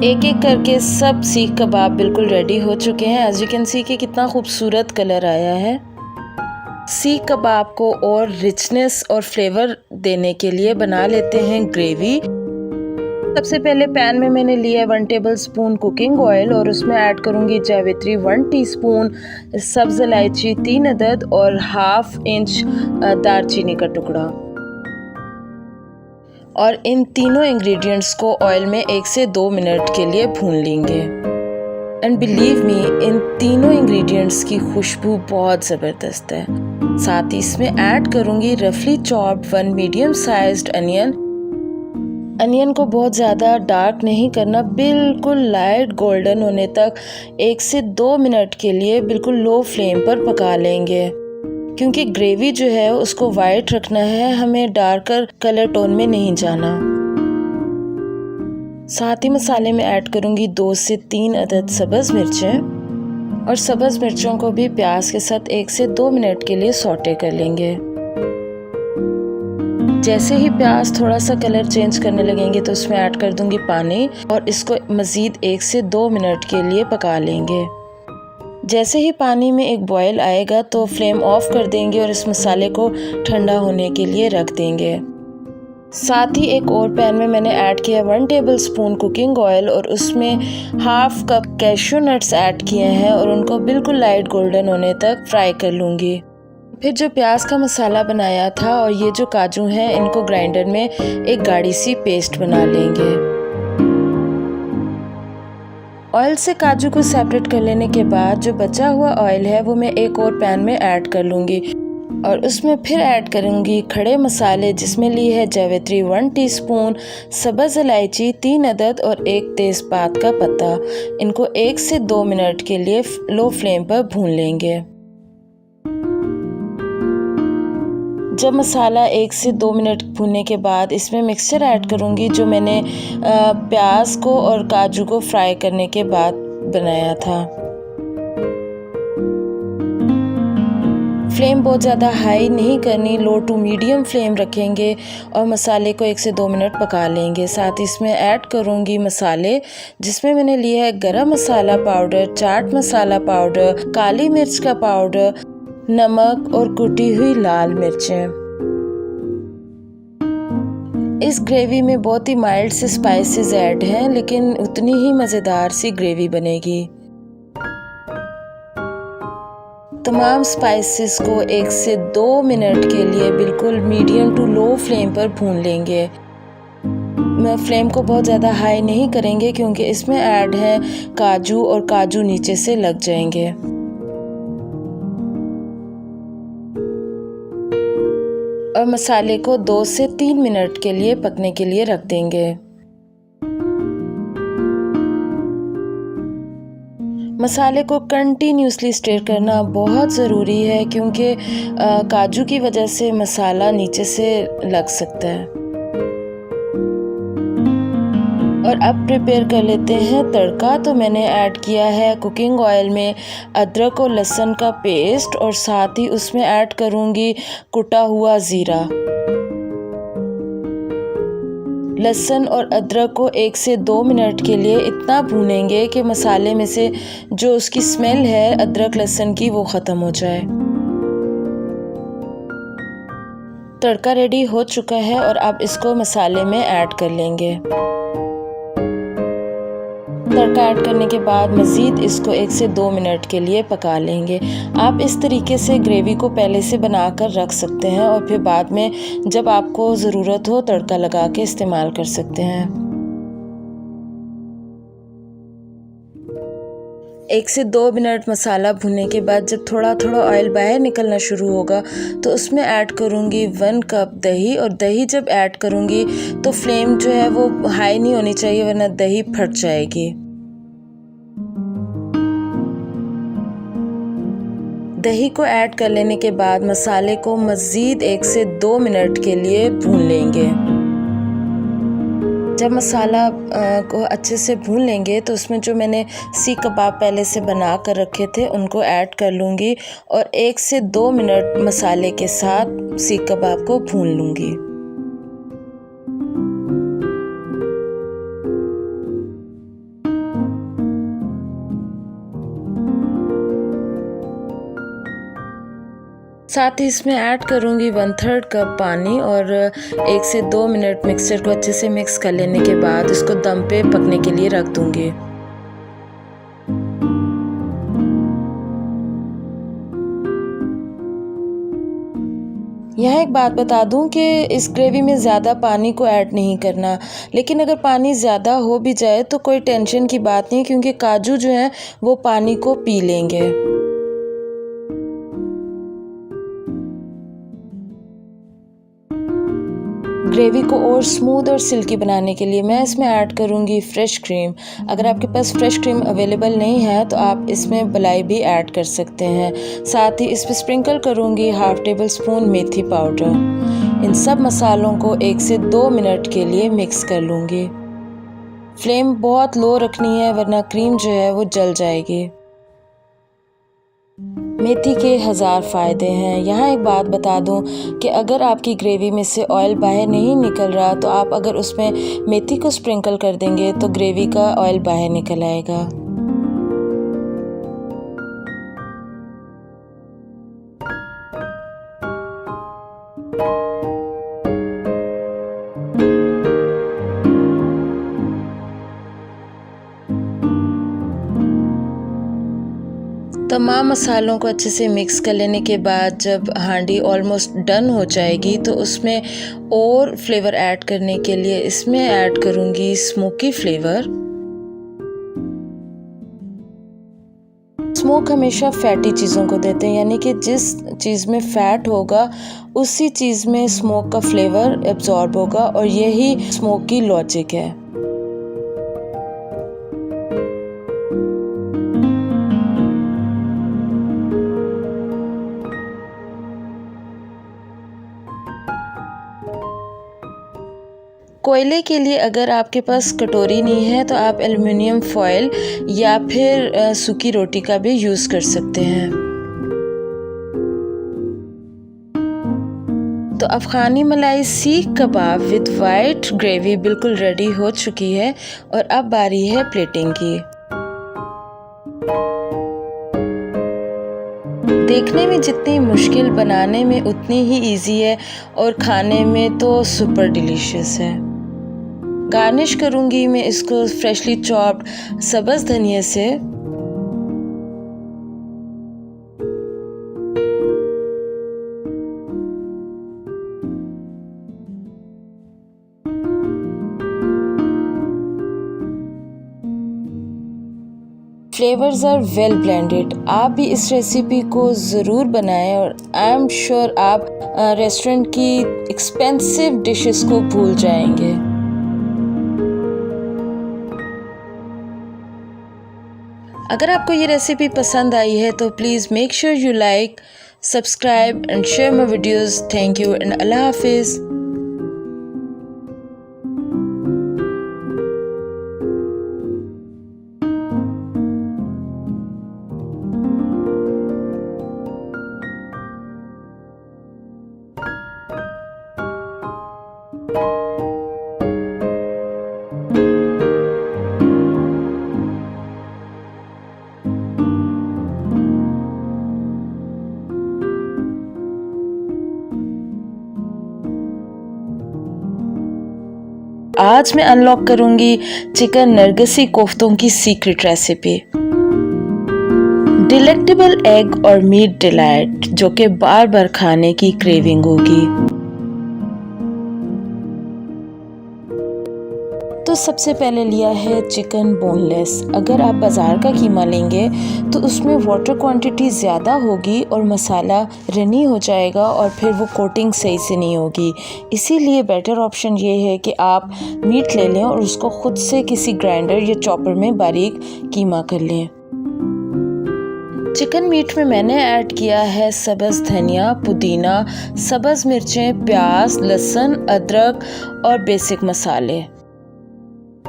एक एक करके सब सीख कबाब बिल्कुल रेडी हो चुके हैं। एज यू कैन सी कि कितना खूबसूरत कलर आया है। सीख कबाब को और रिचनेस और फ्लेवर देने के लिए बना लेते हैं ग्रेवी। सबसे पहले पैन में मैंने लिया 1 टेबलस्पून कुकिंग ऑयल और उसमें ऐड करूंगी जावित्री 1 टीस्पून, सब्ज़ इलायची 3 अदद और ½ इंच दालचीनी का टुकड़ा। और इन तीनों इंग्रेडिएंट्स को ऑयल में 1 से 2 मिनट के लिए भून लेंगे। एंड बिलीव मी, इन तीनों इंग्रेडिएंट्स की खुशबू बहुत ज़बरदस्त है। साथ ही इसमें ऐड करूंगी रफली chopped 1 medium sized onion. Onion को बहुत ज़्यादा डार्क नहीं करना, बिल्कुल लाइट गोल्डन होने तक 1 से 2 मिनट के लिए बिल्कुल लो फ्लेम पर पका लेंगे, क्योंकि ग्रेवी जो है उसको वाइट रखना है, हमें डार्कर कलर टोन में नहीं जाना। साथ ही मसाले में ऐड करूंगी 2 से 3 अदद सब्ज़ मिर्चें, और सब्ज़ मिर्चों को भी प्याज के साथ 1 से 2 मिनट के लिए सौटे कर लेंगे। जैसे ही प्याज थोड़ा सा कलर चेंज करने लगेंगे तो उसमें ऐड कर दूंगी पानी और इसको मज़ीद 1 से 2 मिनट के लिए पका लेंगे। जैसे ही पानी में एक बॉयल आएगा तो फ्लेम ऑफ कर देंगे और इस मसाले को ठंडा होने के लिए रख देंगे। साथ ही एक और पैन में मैंने ऐड किया 1 टेबलस्पून कुकिंग ऑयल और उसमें ½ कप कैश्यू नट्स ऐड किए हैं और उनको बिल्कुल लाइट गोल्डन होने तक फ्राई कर लूँगी। फिर जो प्याज का मसाला बनाया था और ये जो काजू हैं इनको ग्राइंडर में एक गाढ़ी सी पेस्ट बना लेंगे। ऑयल से काजू को सेपरेट कर लेने के बाद जो बचा हुआ ऑयल है वो मैं एक और पैन में ऐड कर लूँगी और उसमें फिर ऐड करूँगी खड़े मसाले, जिसमें ली है जावित्री 1 टीस्पून, सब्ज़ इलायची 3 अदद और 1 तेज़पात का पत्ता। इनको 1 से 2 मिनट के लिए लो फ्लेम पर भून लेंगे। जब मसाला 1 से 2 मिनट भूनने के बाद इसमें मिक्सचर ऐड करूँगी जो मैंने प्याज को और काजू को फ्राई करने के बाद बनाया था। फ्लेम बहुत ज़्यादा हाई नहीं करनी, लो टू मीडियम फ्लेम रखेंगे और मसाले को 1 से 2 मिनट पका लेंगे। साथ ही इसमें ऐड करूँगी मसाले, जिसमें मैंने लिया है गरम मसाला पाउडर, चाट मसाला पाउडर, काली मिर्च का पाउडर, नमक और कुटी हुई लाल मिर्चें। इस ग्रेवी में बहुत ही माइल्ड से स्पाइसेस ऐड हैं, लेकिन उतनी ही मज़ेदार सी ग्रेवी बनेगी। तमाम स्पाइसेस को 1 से 2 मिनट के लिए बिल्कुल मीडियम टू लो फ्लेम पर भून लेंगे। फ्लेम को बहुत ज़्यादा हाई नहीं करेंगे क्योंकि इसमें ऐड है काजू और काजू नीचे से लग जाएंगे। और मसाले को 2 से 3 मिनट के लिए पकने के लिए रख देंगे। मसाले को कंटिन्यूसली स्टर करना बहुत ज़रूरी है क्योंकि काजू की वजह से मसाला नीचे से लग सकता है। और अब प्रिपेयर कर लेते हैं तड़का। तो मैंने ऐड किया है कुकिंग ऑयल में अदरक और लहसुन का पेस्ट और साथ ही उसमें ऐड करूँगी कुटा हुआ ज़ीरा। लहसुन और अदरक को 1 से 2 मिनट के लिए इतना भूनेंगे कि मसाले में से जो उसकी स्मेल है अदरक लहसुन की वो ख़त्म हो जाए। तड़का रेडी हो चुका है और अब इसको मसाले में ऐड कर लेंगे। तड़का ऐड करने के बाद मज़ीद इसको 1 से 2 मिनट के लिए पका लेंगे। आप इस तरीके से ग्रेवी को पहले से बना कर रख सकते हैं और फिर बाद में जब आपको ज़रूरत हो तड़का लगा के इस्तेमाल कर सकते हैं। 1 से 2 मिनट मसाला भुनने के बाद जब थोड़ा थोड़ा ऑयल बाहर निकलना शुरू होगा तो उसमें ऐड करूँगी 1 कप दही। और दही जब ऐड करूँगी तो फ्लेम जो है वो हाई नहीं होनी चाहिए वरना दही फट जाएगी। दही को ऐड कर लेने के बाद मसाले को मज़ीद 1 से 2 मिनट के लिए भून लेंगे। जब मसाला को अच्छे से भून लेंगे तो उसमें जो मैंने सीख कबाब पहले से बना कर रखे थे उनको ऐड कर लूँगी और 1 से 2 मिनट मसाले के साथ सीख कबाब को भून लूँगी। साथ ही इसमें ऐड करूँगी 1/3 कप पानी और 1 से 2 मिनट मिक्सचर को अच्छे से मिक्स कर लेने के बाद इसको दम पे पकने के लिए रख दूँगी। यहाँ एक बात बता दूं कि इस ग्रेवी में ज़्यादा पानी को ऐड नहीं करना, लेकिन अगर पानी ज़्यादा हो भी जाए तो कोई टेंशन की बात नहीं क्योंकि काजू जो हैं वो पानी को पी लेंगे। ग्रेवी को और स्मूथ और सिल्की बनाने के लिए मैं इसमें ऐड करूँगी फ्रेश क्रीम। अगर आपके पास फ्रेश क्रीम अवेलेबल नहीं है तो आप इसमें मलाई भी ऐड कर सकते हैं। साथ ही इसमें स्प्रिंकल करूँगी 1/2 टेबल स्पून मेथी पाउडर। इन सब मसालों को 1 से 2 मिनट के लिए मिक्स कर लूँगी। फ्लेम बहुत लो रखनी है वरना क्रीम जो है वो जल जाएगी। मेथी के 1000 फ़ायदे हैं। यहाँ एक बात बता दूँ कि अगर आपकी ग्रेवी में से ऑयल बाहर नहीं निकल रहा तो आप अगर उसमें मेथी को स्प्रिंकल कर देंगे तो ग्रेवी का ऑयल बाहर निकल आएगा। तमाम मसालों को अच्छे से मिक्स कर लेने के बाद जब हांडी ऑलमोस्ट डन हो जाएगी तो उसमें और फ्लेवर ऐड करने के लिए इसमें ऐड करूँगी स्मोकी फ्लेवर। स्मोक हमेशा फैटी चीज़ों को देते हैं, यानी कि जिस चीज़ में फ़ैट होगा उसी चीज़ में स्मोक का फ्लेवर एब्जॉर्ब होगा और यही स्मोक की लॉजिक है। कोयले के लिए अगर आपके पास कटोरी नहीं है तो आप एल्युमिनियम फॉयल या फिर सूखी रोटी का भी यूज़ कर सकते हैं। अफ़गानी मलाई सीख कबाब विद वाइट ग्रेवी बिल्कुल रेडी हो चुकी है और अब बारी है प्लेटिंग की। देखने में जितनी मुश्किल, बनाने में उतनी ही इजी है और खाने में तो सुपर डिलीशियस है। गार्निश करूँगी मैं इसको फ्रेशली चॉप्ड सब्ज़ धनिया से। Flavours are well blended. आप भी इस रेसिपी को ज़रूर बनाएं और आई एम श्योर आप रेस्टोरेंट की एक्सपेंसिव डिशेस को भूल जाएंगे। अगर आपको ये रेसिपी पसंद आई है तो please make sure you like, subscribe and share my videos. Thank you and अल्लाह हाफिज़। आज मैं अनलॉक करूंगी चिकन नरगिसी कोफ्तों की सीक्रेट रेसिपी। डिलेक्टेबल एग और मीट डिलाइट जो कि बार बार खाने की क्रेविंग होगी। तो सबसे पहले लिया है चिकन बोनलेस। अगर आप बाज़ार का कीमा लेंगे तो उसमें वाटर क्वांटिटी ज़्यादा होगी और मसाला रनी हो जाएगा और फिर वो कोटिंग सही से नहीं होगी। इसीलिए बेटर ऑप्शन ये है कि आप मीट ले लें और उसको ख़ुद से किसी ग्राइंडर या चॉपर में बारीक कीमा कर लें। चिकन मीट में मैंने ऐड किया है सब्ज़ धनिया, पुदीना, सब्ज़ मिर्चें, प्याज, लहसुन, अदरक और बेसिक मसाले।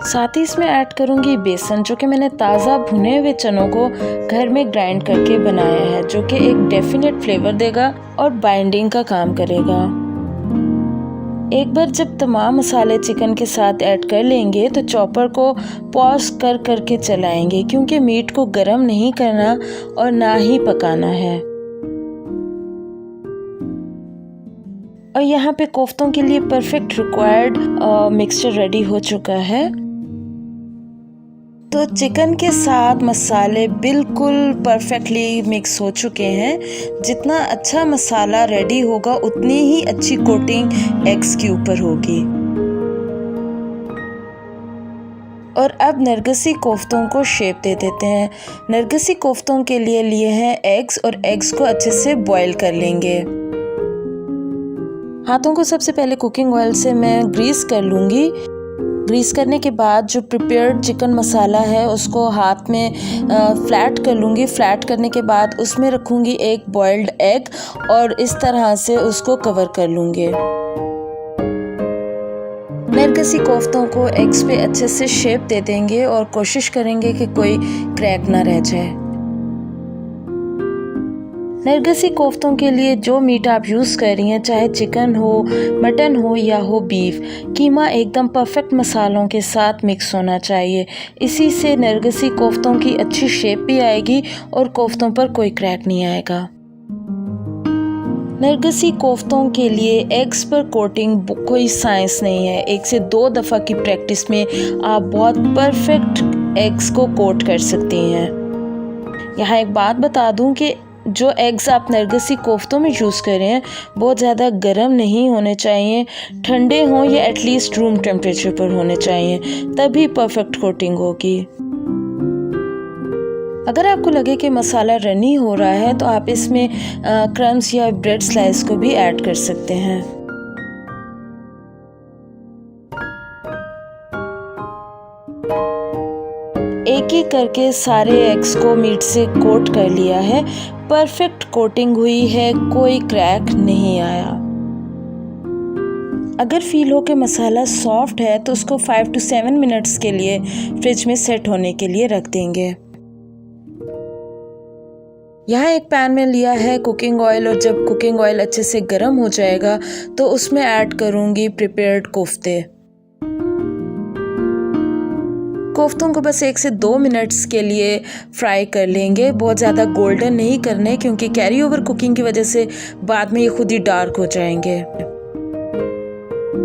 साथ ही इसमें ऐड करूंगी बेसन जो कि मैंने ताज़ा भुने हुए चनों को घर में ग्राइंड करके बनाया है, जो कि एक डेफिनेट फ्लेवर देगा और बाइंडिंग का काम करेगा। एक बार जब तमाम मसाले चिकन के साथ ऐड कर लेंगे तो चॉपर को पॉज कर करके चलाएंगे, क्योंकि मीट को गर्म नहीं करना और ना ही पकाना है। और यहाँ पे कोफ्तों के लिए परफेक्ट रिक्वायर्ड मिक्सचर रेडी हो चुका है। तो चिकन के साथ मसाले बिल्कुल परफेक्टली मिक्स हो चुके हैं। जितना अच्छा मसाला रेडी होगा उतनी ही अच्छी कोटिंग एग्स के ऊपर होगी। और अब नरगिसी कोफ्तों को शेप दे देते हैं। नरगिसी कोफ्तों के लिए हैं एग्स और एग्स को अच्छे से बॉईल कर लेंगे। हाथों को सबसे पहले कुकिंग ऑयल से मैं ग्रीस कर लूँगी। ग्रीस करने के बाद जो प्रिपेयर्ड चिकन मसाला है उसको हाथ में फ्लैट कर लूँगी। फ्लैट करने के बाद उसमें रखूँगी एक बॉइल्ड एग और इस तरह से उसको कवर कर लूँगी। नरगिसी कोफ्तों को एग्स पे अच्छे से शेप दे देंगे और कोशिश करेंगे कि कोई क्रैक ना रह जाए। नरगिसी कोफ्तों के लिए जो मीट आप यूज़ कर रही हैं, चाहे चिकन हो, मटन हो या हो बीफ, कीमा एकदम परफेक्ट मसालों के साथ मिक्स होना चाहिए। इसी से नरगिसी कोफ्तों की अच्छी शेप भी आएगी और कोफ्तों पर कोई क्रैक नहीं आएगा। नरगिसी कोफ्तों के लिए एग्स पर कोटिंग कोई साइंस नहीं है। 1 से 2 दफ़ा की प्रैक्टिस में आप बहुत परफेक्ट एग्स को कोट कर सकती हैं। यहाँ एक बात बता दूँ कि जो एग्स आप नरगिसी कोफ्तों में यूज़ कर रहे हैं बहुत ज़्यादा गर्म नहीं होने चाहिए, ठंडे हों या एटलीस्ट रूम टेम्परेचर पर होने चाहिए, तभी परफेक्ट कोटिंग होगी। अगर आपको लगे कि मसाला रनी हो रहा है तो आप इसमें क्रम्स या ब्रेड स्लाइस को भी ऐड कर सकते हैं। एक एक करके सारे एग्स को मीट से कोट कर लिया है। परफेक्ट कोटिंग हुई है, कोई क्रैक नहीं आया। अगर फील हो कि मसाला सॉफ्ट है तो उसको 5 to 7 मिनट्स के लिए फ्रिज में सेट होने के लिए रख देंगे। यहाँ एक पैन में लिया है कुकिंग ऑयल और जब कुकिंग ऑयल अच्छे से गर्म हो जाएगा तो उसमें ऐड करूँगी प्रिपेयर्ड कोफ्ते। कोफ्तों को बस 1 से 2 मिनट्स के लिए फ्राई कर लेंगे, बहुत ज़्यादा गोल्डन नहीं करने क्योंकि कैरी ओवर कुकिंग की वजह से बाद में ये खुद ही डार्क हो जाएंगे।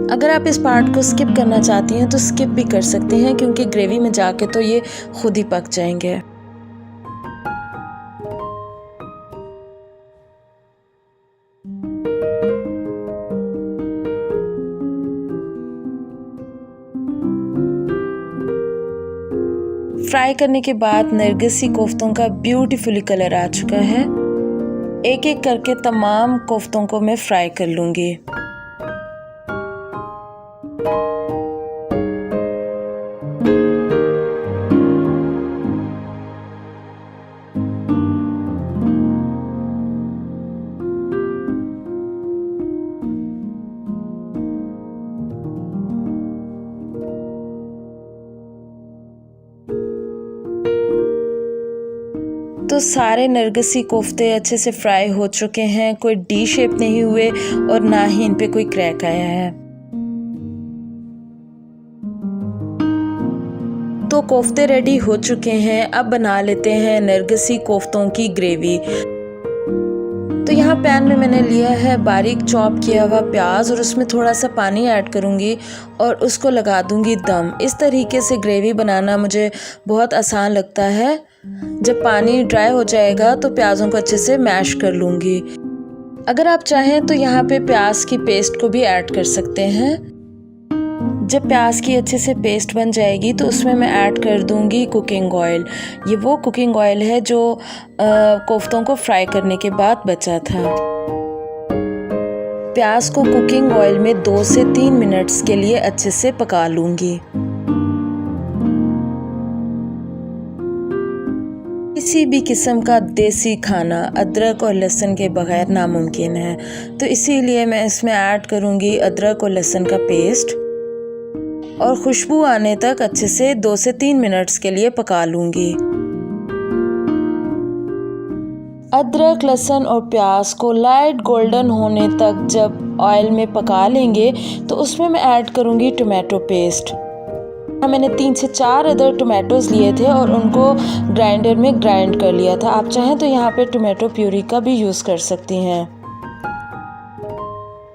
अगर आप इस पार्ट को स्किप करना चाहती हैं तो स्किप भी कर सकते हैं क्योंकि ग्रेवी में जाके तो ये खुद ही पक जाएंगे। फ्राई करने के बाद नरगिसी कोफ्तों का ब्यूटीफुली कलर आ चुका है। एक एक करके तमाम कोफ्तों को मैं फ्राई कर लूँगी। तो सारे नरगिसी कोफ्ते अच्छे से फ्राई हो चुके हैं, कोई डी शेप नहीं हुए और ना ही इन पे कोई क्रैक आया है। तो कोफ्ते रेडी हो चुके हैं, अब बना लेते हैं नरगिसी कोफ्तों की ग्रेवी। तो यहाँ पैन में मैंने लिया है बारीक चॉप किया हुआ प्याज और उसमें थोड़ा सा पानी ऐड करूँगी और उसको लगा दूँगी दम। इस तरीके से ग्रेवी बनाना मुझे बहुत आसान लगता है। जब पानी ड्राई हो जाएगा तो प्याज़ों को अच्छे से मैश कर लूँगी। अगर आप चाहें तो यहाँ पे प्याज की पेस्ट को भी ऐड कर सकते हैं। जब प्याज की अच्छे से पेस्ट बन जाएगी तो उसमें मैं ऐड कर दूँगी कुकिंग ऑयल। ये वो कुकिंग ऑयल है जो कोफ्तों को फ्राई करने के बाद बचा था। प्याज को कुकिंग ऑयल में 2 से 3 मिनट्स के लिए अच्छे से पका लूँगी। किसी भी किस्म का देसी खाना अदरक और लहसुन के बगैर नामुमकिन है, तो इसीलिए मैं इसमें ऐड करूँगी अदरक और लहसुन का पेस्ट और खुशबू आने तक अच्छे से 2 से 3 मिनट्स के लिए पका लूँगी। अदरक, लहसुन और प्याज को लाइट गोल्डन होने तक जब ऑयल में पका लेंगे तो उसमें मैं ऐड करूँगी टोमेटो पेस्ट। मैंने 3 से 4 अदर टोमेटोज़ लिए थे और उनको ग्राइंडर में ग्राइंड कर लिया था। आप चाहें तो यहाँ पे टोमेटो प्यूरी का भी यूज़ कर सकती हैं।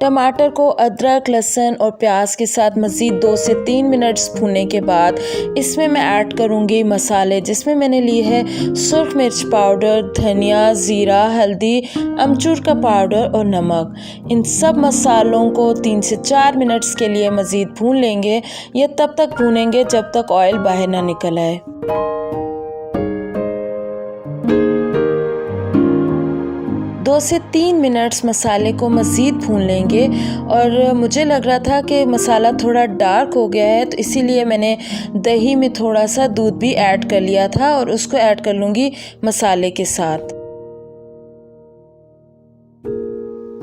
टमाटर को अदरक, लहसुन और प्याज के साथ मज़ीद 2 से 3 मिनट्स भूनने के बाद इसमें मैं ऐड करूँगी मसाले, जिसमें मैंने ली है सुर्ख मिर्च पाउडर, धनिया, ज़ीरा, हल्दी, अमचूर का पाउडर और नमक। इन सब मसालों को 3 से 4 मिनट्स के लिए मज़ीद भून लेंगे। ये तब तक भूनेंगे जब तक ऑयल बाहर ना निकल आए। 2 से 3 मिनट्स मसाले को मज़ीद भून लेंगे और मुझे लग रहा था कि मसाला थोड़ा डार्क हो गया है, तो इसीलिए मैंने दही में थोड़ा सा दूध भी ऐड कर लिया था और उसको ऐड कर लूँगी मसाले के साथ।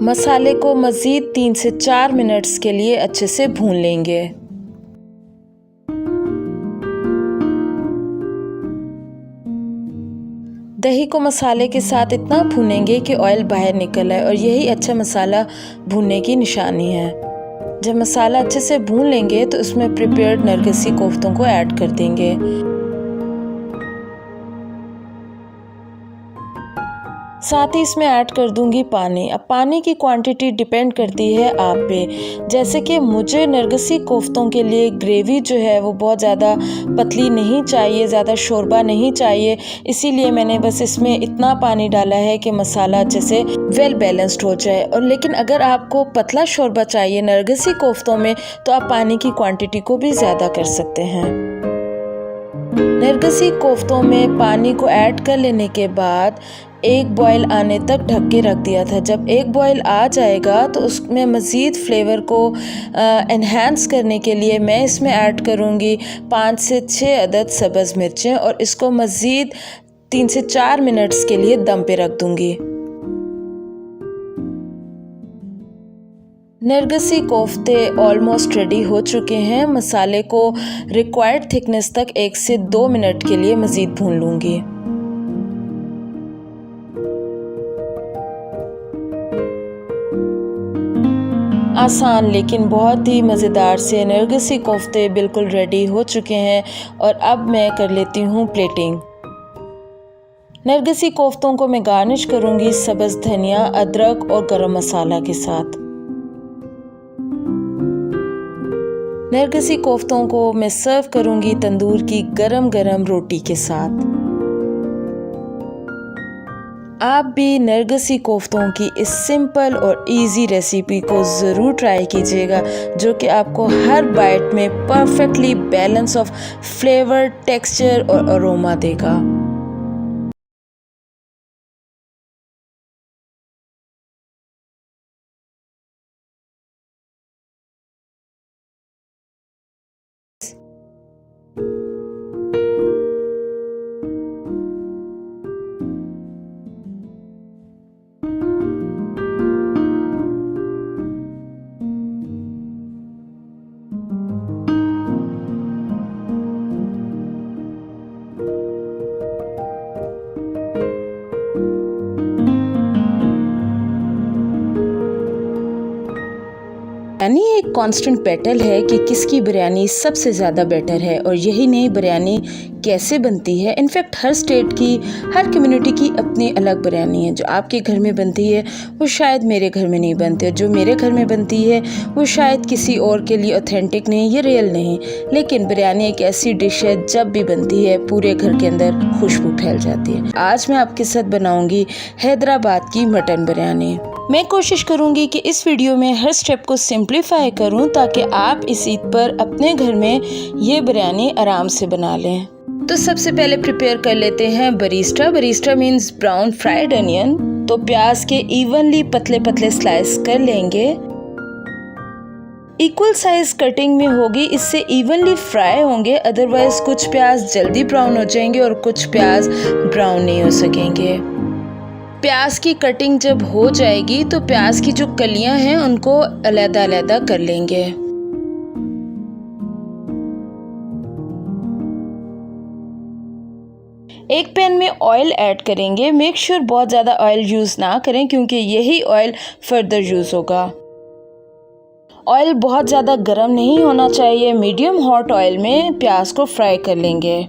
मसाले को मज़ीद 3 से 4 मिनट्स के लिए अच्छे से भून लेंगे। दही को मसाले के साथ इतना भूनेंगे कि ऑयल बाहर निकल आए और यही अच्छा मसाला भूनने की निशानी है। जब मसाला अच्छे से भून लेंगे तो उसमें प्रिपेयर्ड नरगिसी कोफ्तों को ऐड कर देंगे। साथ ही इसमें ऐड कर दूंगी पानी। अब पानी की क्वांटिटी डिपेंड करती है आप पे। जैसे कि मुझे नरगिसी कोफ्तों के लिए ग्रेवी जो है वो बहुत ज़्यादा पतली नहीं चाहिए, ज़्यादा शोरबा नहीं चाहिए, इसीलिए मैंने बस इसमें इतना पानी डाला है कि मसाला अच्छे से वेल बैलेंस्ड हो जाए। और लेकिन अगर आपको पतला शोरबा चाहिए नरगिसी कोफ्तों में तो आप पानी की क्वांटिटी को भी ज़्यादा कर सकते हैं। नरगिसी कोफ्तों में पानी को ऐड कर लेने के बाद एक बॉयल आने तक ढक के रख दिया था। जब एक बॉयल आ जाएगा तो उसमें मज़ीद फ्लेवर को एनहांस करने के लिए मैं इसमें ऐड करूँगी 5 से 6 अदद सब्ज़ मिर्चें और इसको मज़ीद 3 से 4 मिनट्स के लिए दम पे रख दूँगी। नरगिसी कोफ्ते ऑलमोस्ट रेडी हो चुके हैं। मसाले को रिक्वायर्ड थिकनेस तक 1 से 2 मिनट के लिए मज़ीद भून लूँगी। आसान लेकिन बहुत ही मज़ेदार से नरगिसी कोफ्ते बिल्कुल रेडी हो चुके हैं और अब मैं कर लेती हूँ प्लेटिंग। नरगिसी कोफ्तों को मैं गार्निश करूँगी सब्ज़ धनिया, अदरक और गरम मसाला के साथ। नरगिसी कोफ्तों को मैं सर्व करूँगी तंदूर की गरम गरम रोटी के साथ। आप भी नरगिसी कोफ्तों की इस सिंपल और इजी रेसिपी को ज़रूर ट्राई कीजिएगा, जो कि आपको हर बाइट में perfectly balance of flavour, texture और अरोमा देगा। बिरयानी एक कांस्टेंट बैटल है कि किसकी बिरयानी सबसे ज़्यादा बेटर है, और यही नहीं बिरयानी कैसे बनती है। इनफैक्ट हर स्टेट की, हर कम्युनिटी की अपनी अलग बिरयानी है। जो आपके घर में बनती है वो शायद मेरे घर में नहीं बनती, और जो मेरे घर में बनती है वो शायद किसी और के लिए ऑथेंटिक नहीं, ये रियल नहीं। लेकिन बिरयानी एक ऐसी डिश है जब भी बनती है पूरे घर के अंदर खुशबू फैल जाती है। आज मैं आपके साथ बनाऊंगी हैदराबाद की मटन बिरयानी। मैं कोशिश करूंगी कि इस वीडियो में हर स्टेप को सिंप्लीफाई करूं ताकि आप इस ईद पर अपने घर में ये बिरयानी आराम से बना लें। तो सबसे पहले प्रिपेयर कर लेते हैं barista. Barista means brown fried onion. तो प्याज के इवनली पतले पतले स्लाइस कर लेंगे। इक्वल साइज कटिंग में होगी, इससे इवनली फ्राई होंगे, अदरवाइज कुछ प्याज जल्दी ब्राउन हो जाएंगे और कुछ प्याज ब्राउन नहीं हो सकेंगे। प्याज की कटिंग जब हो जाएगी तो प्याज की जो कलियां हैं उनको अलग-अलग कर लेंगे। एक पैन में ऑयल ऐड करेंगे। मेक श्योर बहुत ज़्यादा ऑयल यूज़ ना करें क्योंकि यही ऑयल फर्दर यूज़ होगा। ऑयल बहुत ज़्यादा गर्म नहीं होना चाहिए। मीडियम हॉट ऑयल में प्याज को फ्राई कर लेंगे।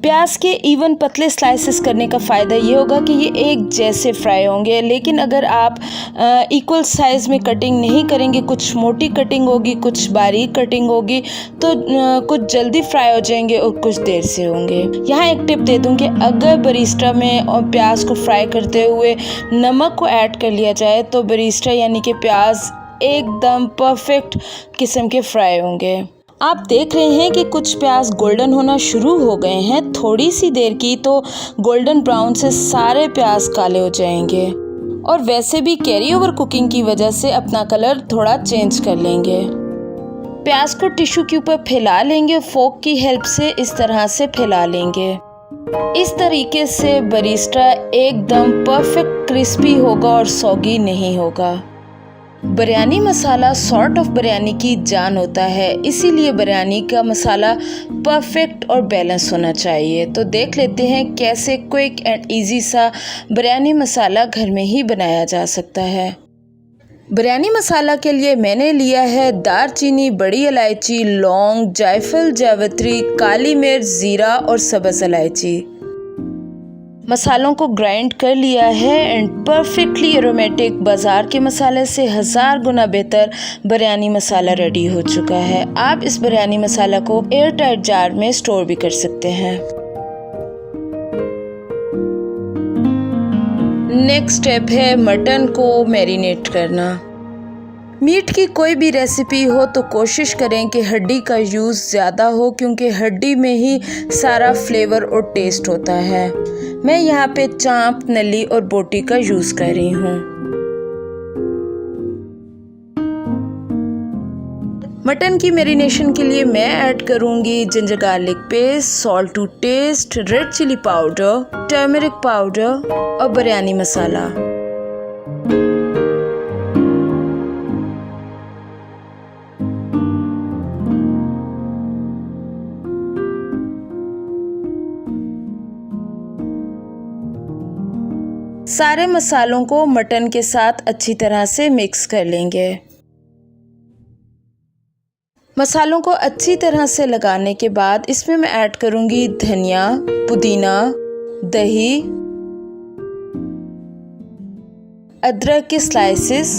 प्याज के इवन पतले स्लाइसेस करने का फ़ायदा ये होगा कि ये एक जैसे फ्राई होंगे। लेकिन अगर आप इक्वल साइज़ में कटिंग नहीं करेंगे, कुछ मोटी कटिंग होगी, कुछ बारीक कटिंग होगी, तो कुछ जल्दी फ्राई हो जाएंगे और कुछ देर से होंगे। यहाँ एक टिप दे दूँ कि अगर बरिस्टा में और प्याज को फ्राई करते हुए नमक को ऐड कर लिया जाए तो बरिस्टा यानी कि प्याज एकदम परफेक्ट किस्म के फ्राई होंगे। आप देख रहे हैं कि कुछ प्याज गोल्डन होना शुरू हो गए हैं। थोड़ी सी देर की तो गोल्डन ब्राउन से सारे प्याज काले हो जाएंगे, और वैसे भी कैरी ओवर कुकिंग की वजह से अपना कलर थोड़ा चेंज कर लेंगे। प्याज को टिश्यू के ऊपर फैला लेंगे, फोक की हेल्प से इस तरह से फैला लेंगे। इस तरीके से बरिस्टा एकदम परफेक्ट क्रिस्पी होगा और सॉगी नहीं होगा। बिरयानी मसाला सॉर्ट ऑफ बिरयानी की जान होता है, इसीलिए बिरयानी का मसाला परफेक्ट और बैलेंस होना चाहिए। तो देख लेते हैं कैसे क्विक एंड इजी सा बिरयानी मसाला घर में ही बनाया जा सकता है। बिरयानी मसाला के लिए मैंने लिया है दालचीनी, बड़ी इलायची, लौंग, जायफल, जावित्री, काली मिर्च, ज़ीरा और सब्ज़ इलायची। मसालों को ग्राइंड कर लिया है एंड परफेक्टली एरोमेटिक बाज़ार के मसाले से 1000 गुना बेहतर बिरयानी मसाला रेडी हो चुका है। आप इस बिरयानी मसाला को एयर टाइट जार में स्टोर भी कर सकते हैं। नेक्स्ट स्टेप है मटन को मैरिनेट करना। मीट की कोई भी रेसिपी हो तो कोशिश करें कि हड्डी का यूज़ ज़्यादा हो, क्योंकि हड्डी में ही सारा फ्लेवर और टेस्ट होता है। मैं यहाँ पे चांप, नली और बोटी का यूज़ कर रही हूँ। मटन की मैरिनेशन के लिए मैं ऐड करूँगी ginger garlic paste, salt to taste, red chilli powder, turmeric powder और बिरयानी मसाला। सारे मसालों को मटन के साथ अच्छी तरह से मिक्स कर लेंगे। मसालों को अच्छी तरह से लगाने के बाद इसमें मैं ऐड करूँगी धनिया, पुदीना, दही, अदरक के स्लाइसेस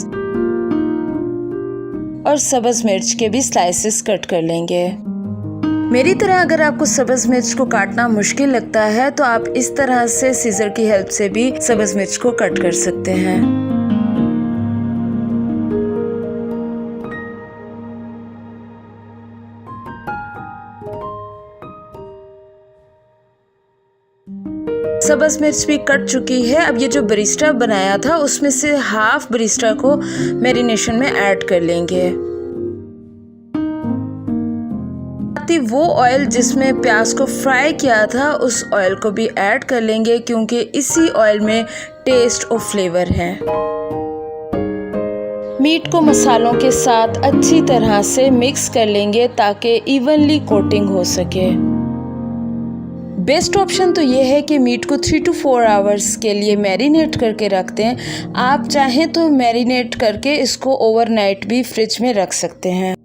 और सब्ज़ मिर्च के भी स्लाइसेस कट कर लेंगे। मेरी तरह अगर आपको सब्ज़ मिर्च को काटना मुश्किल लगता है तो आप इस तरह से सीजर की हेल्प से भी सब्ज़ मिर्च को कट कर सकते हैं। सब्ज़ मिर्च भी कट चुकी है। अब ये जो बरिस्टा बनाया था उसमें से हाफ बरिस्टा को मैरिनेशन में ऐड कर लेंगे। वो ऑयल जिसमें प्याज को फ्राई किया था उस ऑयल को भी ऐड कर लेंगे क्योंकि इसी ऑयल में टेस्ट और फ्लेवर है। मीट को मसालों के साथ अच्छी तरह से मिक्स कर लेंगे ताकि इवनली कोटिंग हो सके। बेस्ट ऑप्शन तो ये है कि मीट को 3 to 4 आवर्स के लिए मैरिनेट करके रख दें। आप चाहें तो मैरिनेट करके इसको ओवरनाइट भी फ्रिज में रख सकते हैं।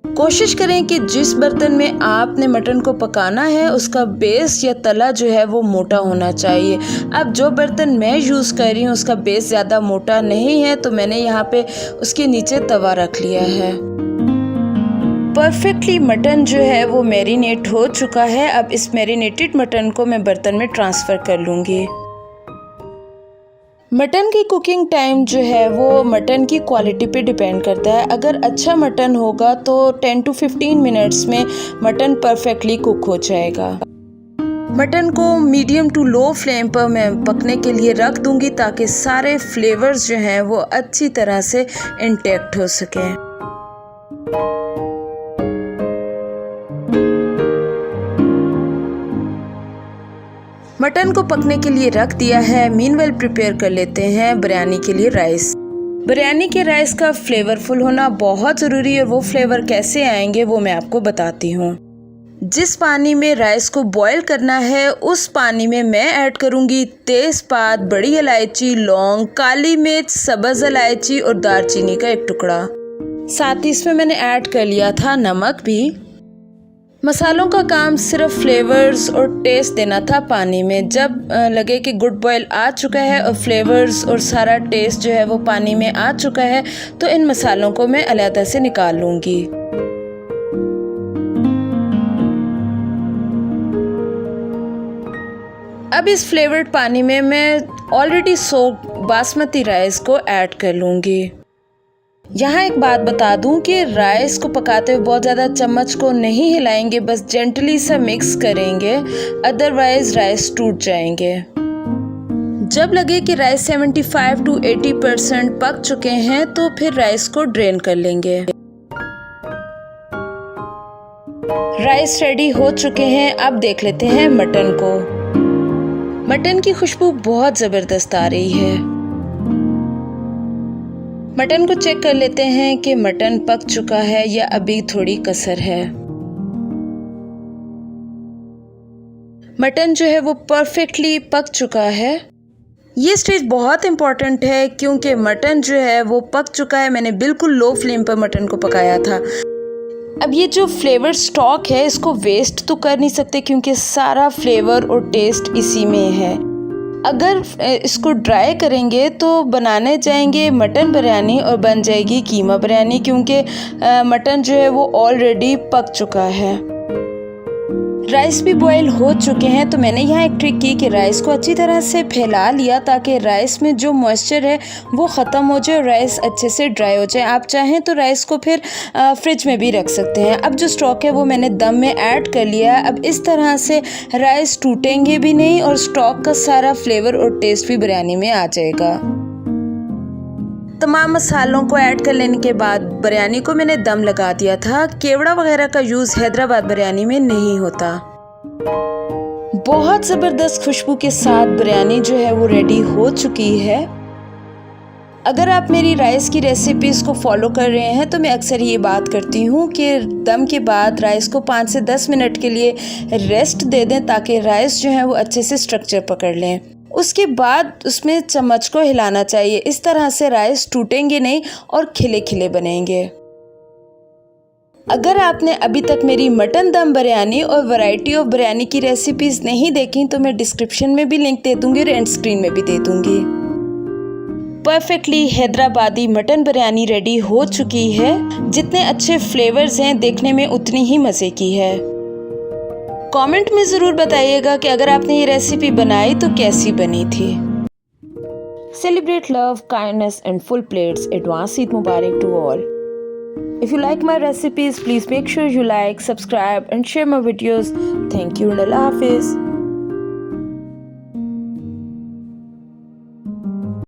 कोशिश करें कि जिस बर्तन में आपने मटन को पकाना है उसका बेस या तला जो है वो मोटा होना चाहिए। अब जो बर्तन मैं यूज़ कर रही हूँ उसका बेस ज़्यादा मोटा नहीं है तो मैंने यहाँ पे उसके नीचे तवा रख लिया है। परफेक्टली मटन जो है वो मैरिनेट हो चुका है। अब इस मैरिनेटेड मटन को मैं बर्तन में ट्रांसफ़र कर लूँगी। मटन की कुकिंग टाइम जो है वो मटन की क्वालिटी पे डिपेंड करता है। अगर अच्छा मटन होगा तो 10 to 15 मिनट्स में मटन परफेक्टली कुक हो जाएगा। मटन को मीडियम टू लो फ्लेम पर मैं पकने के लिए रख दूंगी ताकि सारे फ्लेवर्स जो हैं वो अच्छी तरह से इंटैक्ट हो सकें। मटन को पकने के लिए रख दिया है। मीनवेल प्रिपेयर कर लेते हैं बिरयानी के लिए राइस। बिरयानी के राइस का फ्लेवरफुल होना बहुत ज़रूरी है और वो फ्लेवर कैसे आएंगे वो मैं आपको बताती हूँ। जिस पानी में राइस को बॉईल करना है उस पानी में मैं ऐड करूँगी तेज़पात, बड़ी इलायची, लौंग, काली मिर्च, सब्ज़ इलायची और दालचीनी का एक टुकड़ा। साथ ही इसमें मैंने ऐड कर लिया था नमक भी। मसालों का काम सिर्फ फ्लेवर्स और टेस्ट देना था पानी में। जब लगे कि गुड बॉयल आ चुका है और फ्लेवर्स और सारा टेस्ट जो है वो पानी में आ चुका है तो इन मसालों को मैं अलग से निकाल लूँगी। अब इस फ्लेवर्ड पानी में मैं ऑलरेडी सोक्ड बासमती राइस को ऐड कर लूँगी। यहाँ एक बात बता दूं कि राइस को पकाते हुए बहुत ज़्यादा चम्मच को नहीं हिलाएंगे, बस जेंटली सा मिक्स करेंगे, अदरवाइज राइस टूट जाएंगे। जब लगे कि राइस 75 to 80% पक चुके हैं तो फिर राइस को ड्रेन कर लेंगे। राइस रेडी हो चुके हैं। अब देख लेते हैं मटन को। मटन की खुशबू बहुत ज़बरदस्त आ रही है। मटन को चेक कर लेते हैं कि मटन पक चुका है या अभी थोड़ी कसर है। मटन जो है वो परफेक्टली पक चुका है। ये स्टेज बहुत इम्पॉर्टेंट है क्योंकि मटन जो है वो पक चुका है। मैंने बिल्कुल लो फ्लेम पर मटन को पकाया था। अब ये जो फ्लेवर स्टॉक है इसको वेस्ट तो कर नहीं सकते क्योंकि सारा फ्लेवर और टेस्ट इसी में है। अगर इसको ड्राई करेंगे तो बनाने जाएंगे मटन बिरयानी और बन जाएगी कीमा बिरयानी क्योंकि मटन जो है वो ऑलरेडी पक चुका है। राइस भी बॉईल हो चुके हैं तो मैंने यहाँ एक ट्रिक की कि राइस को अच्छी तरह से फैला लिया ताकि राइस में जो मॉइस्चर है वो ख़त्म हो जाए और राइस अच्छे से ड्राई हो जाए। आप चाहें तो राइस को फिर फ्रिज में भी रख सकते हैं। अब जो स्टॉक है वो मैंने दम में ऐड कर लिया है। अब इस तरह से राइस टूटेंगे भी नहीं और स्टॉक का सारा फ्लेवर और टेस्ट भी बिरयानी में आ जाएगा। तमाम मसालों को ऐड कर लेने के बाद बिरयानी को मैंने दम लगा दिया था। केवड़ा वगैरह का यूज़ हैदराबाद बिरयानी में नहीं होता। बहुत ज़बरदस्त खुशबू के साथ बिरयानी जो है वो रेडी हो चुकी है। अगर आप मेरी राइस की रेसिपीज़ को फॉलो कर रहे हैं तो मैं अक्सर ये बात करती हूँ कि दम के बाद राइस को 5 से 10 मिनट के लिए रेस्ट दे दें ताकि राइस जो है वो अच्छे से स्ट्रक्चर पकड़ लें। उसके बाद उसमें चम्मच को हिलाना चाहिए। इस तरह से राइस टूटेंगे नहीं और खिले खिले बनेंगे। अगर आपने अभी तक मेरी मटन दम बिरयानी और वैरायटी ऑफ बिरयानी की रेसिपीज़ नहीं देखी तो मैं डिस्क्रिप्शन में भी लिंक दे दूँगी और एंड स्क्रीन में भी दे दूँगी। Perfectly Hyderabadi mutton biryani ready हो चुकी है। जितने अच्छे फ्लेवर्स हैं देखने में उतनी ही मज़े की है। कमेंट में ज़रूर बताइएगा कि अगर आपने ये रेसिपी बनाई तो कैसी बनी थी। Celebrate love, kindness and full plates. Advance Eid Mubarak to all. If you like my recipes, please make sure you like, subscribe and share my videos. Thank you and Allah Hafiz.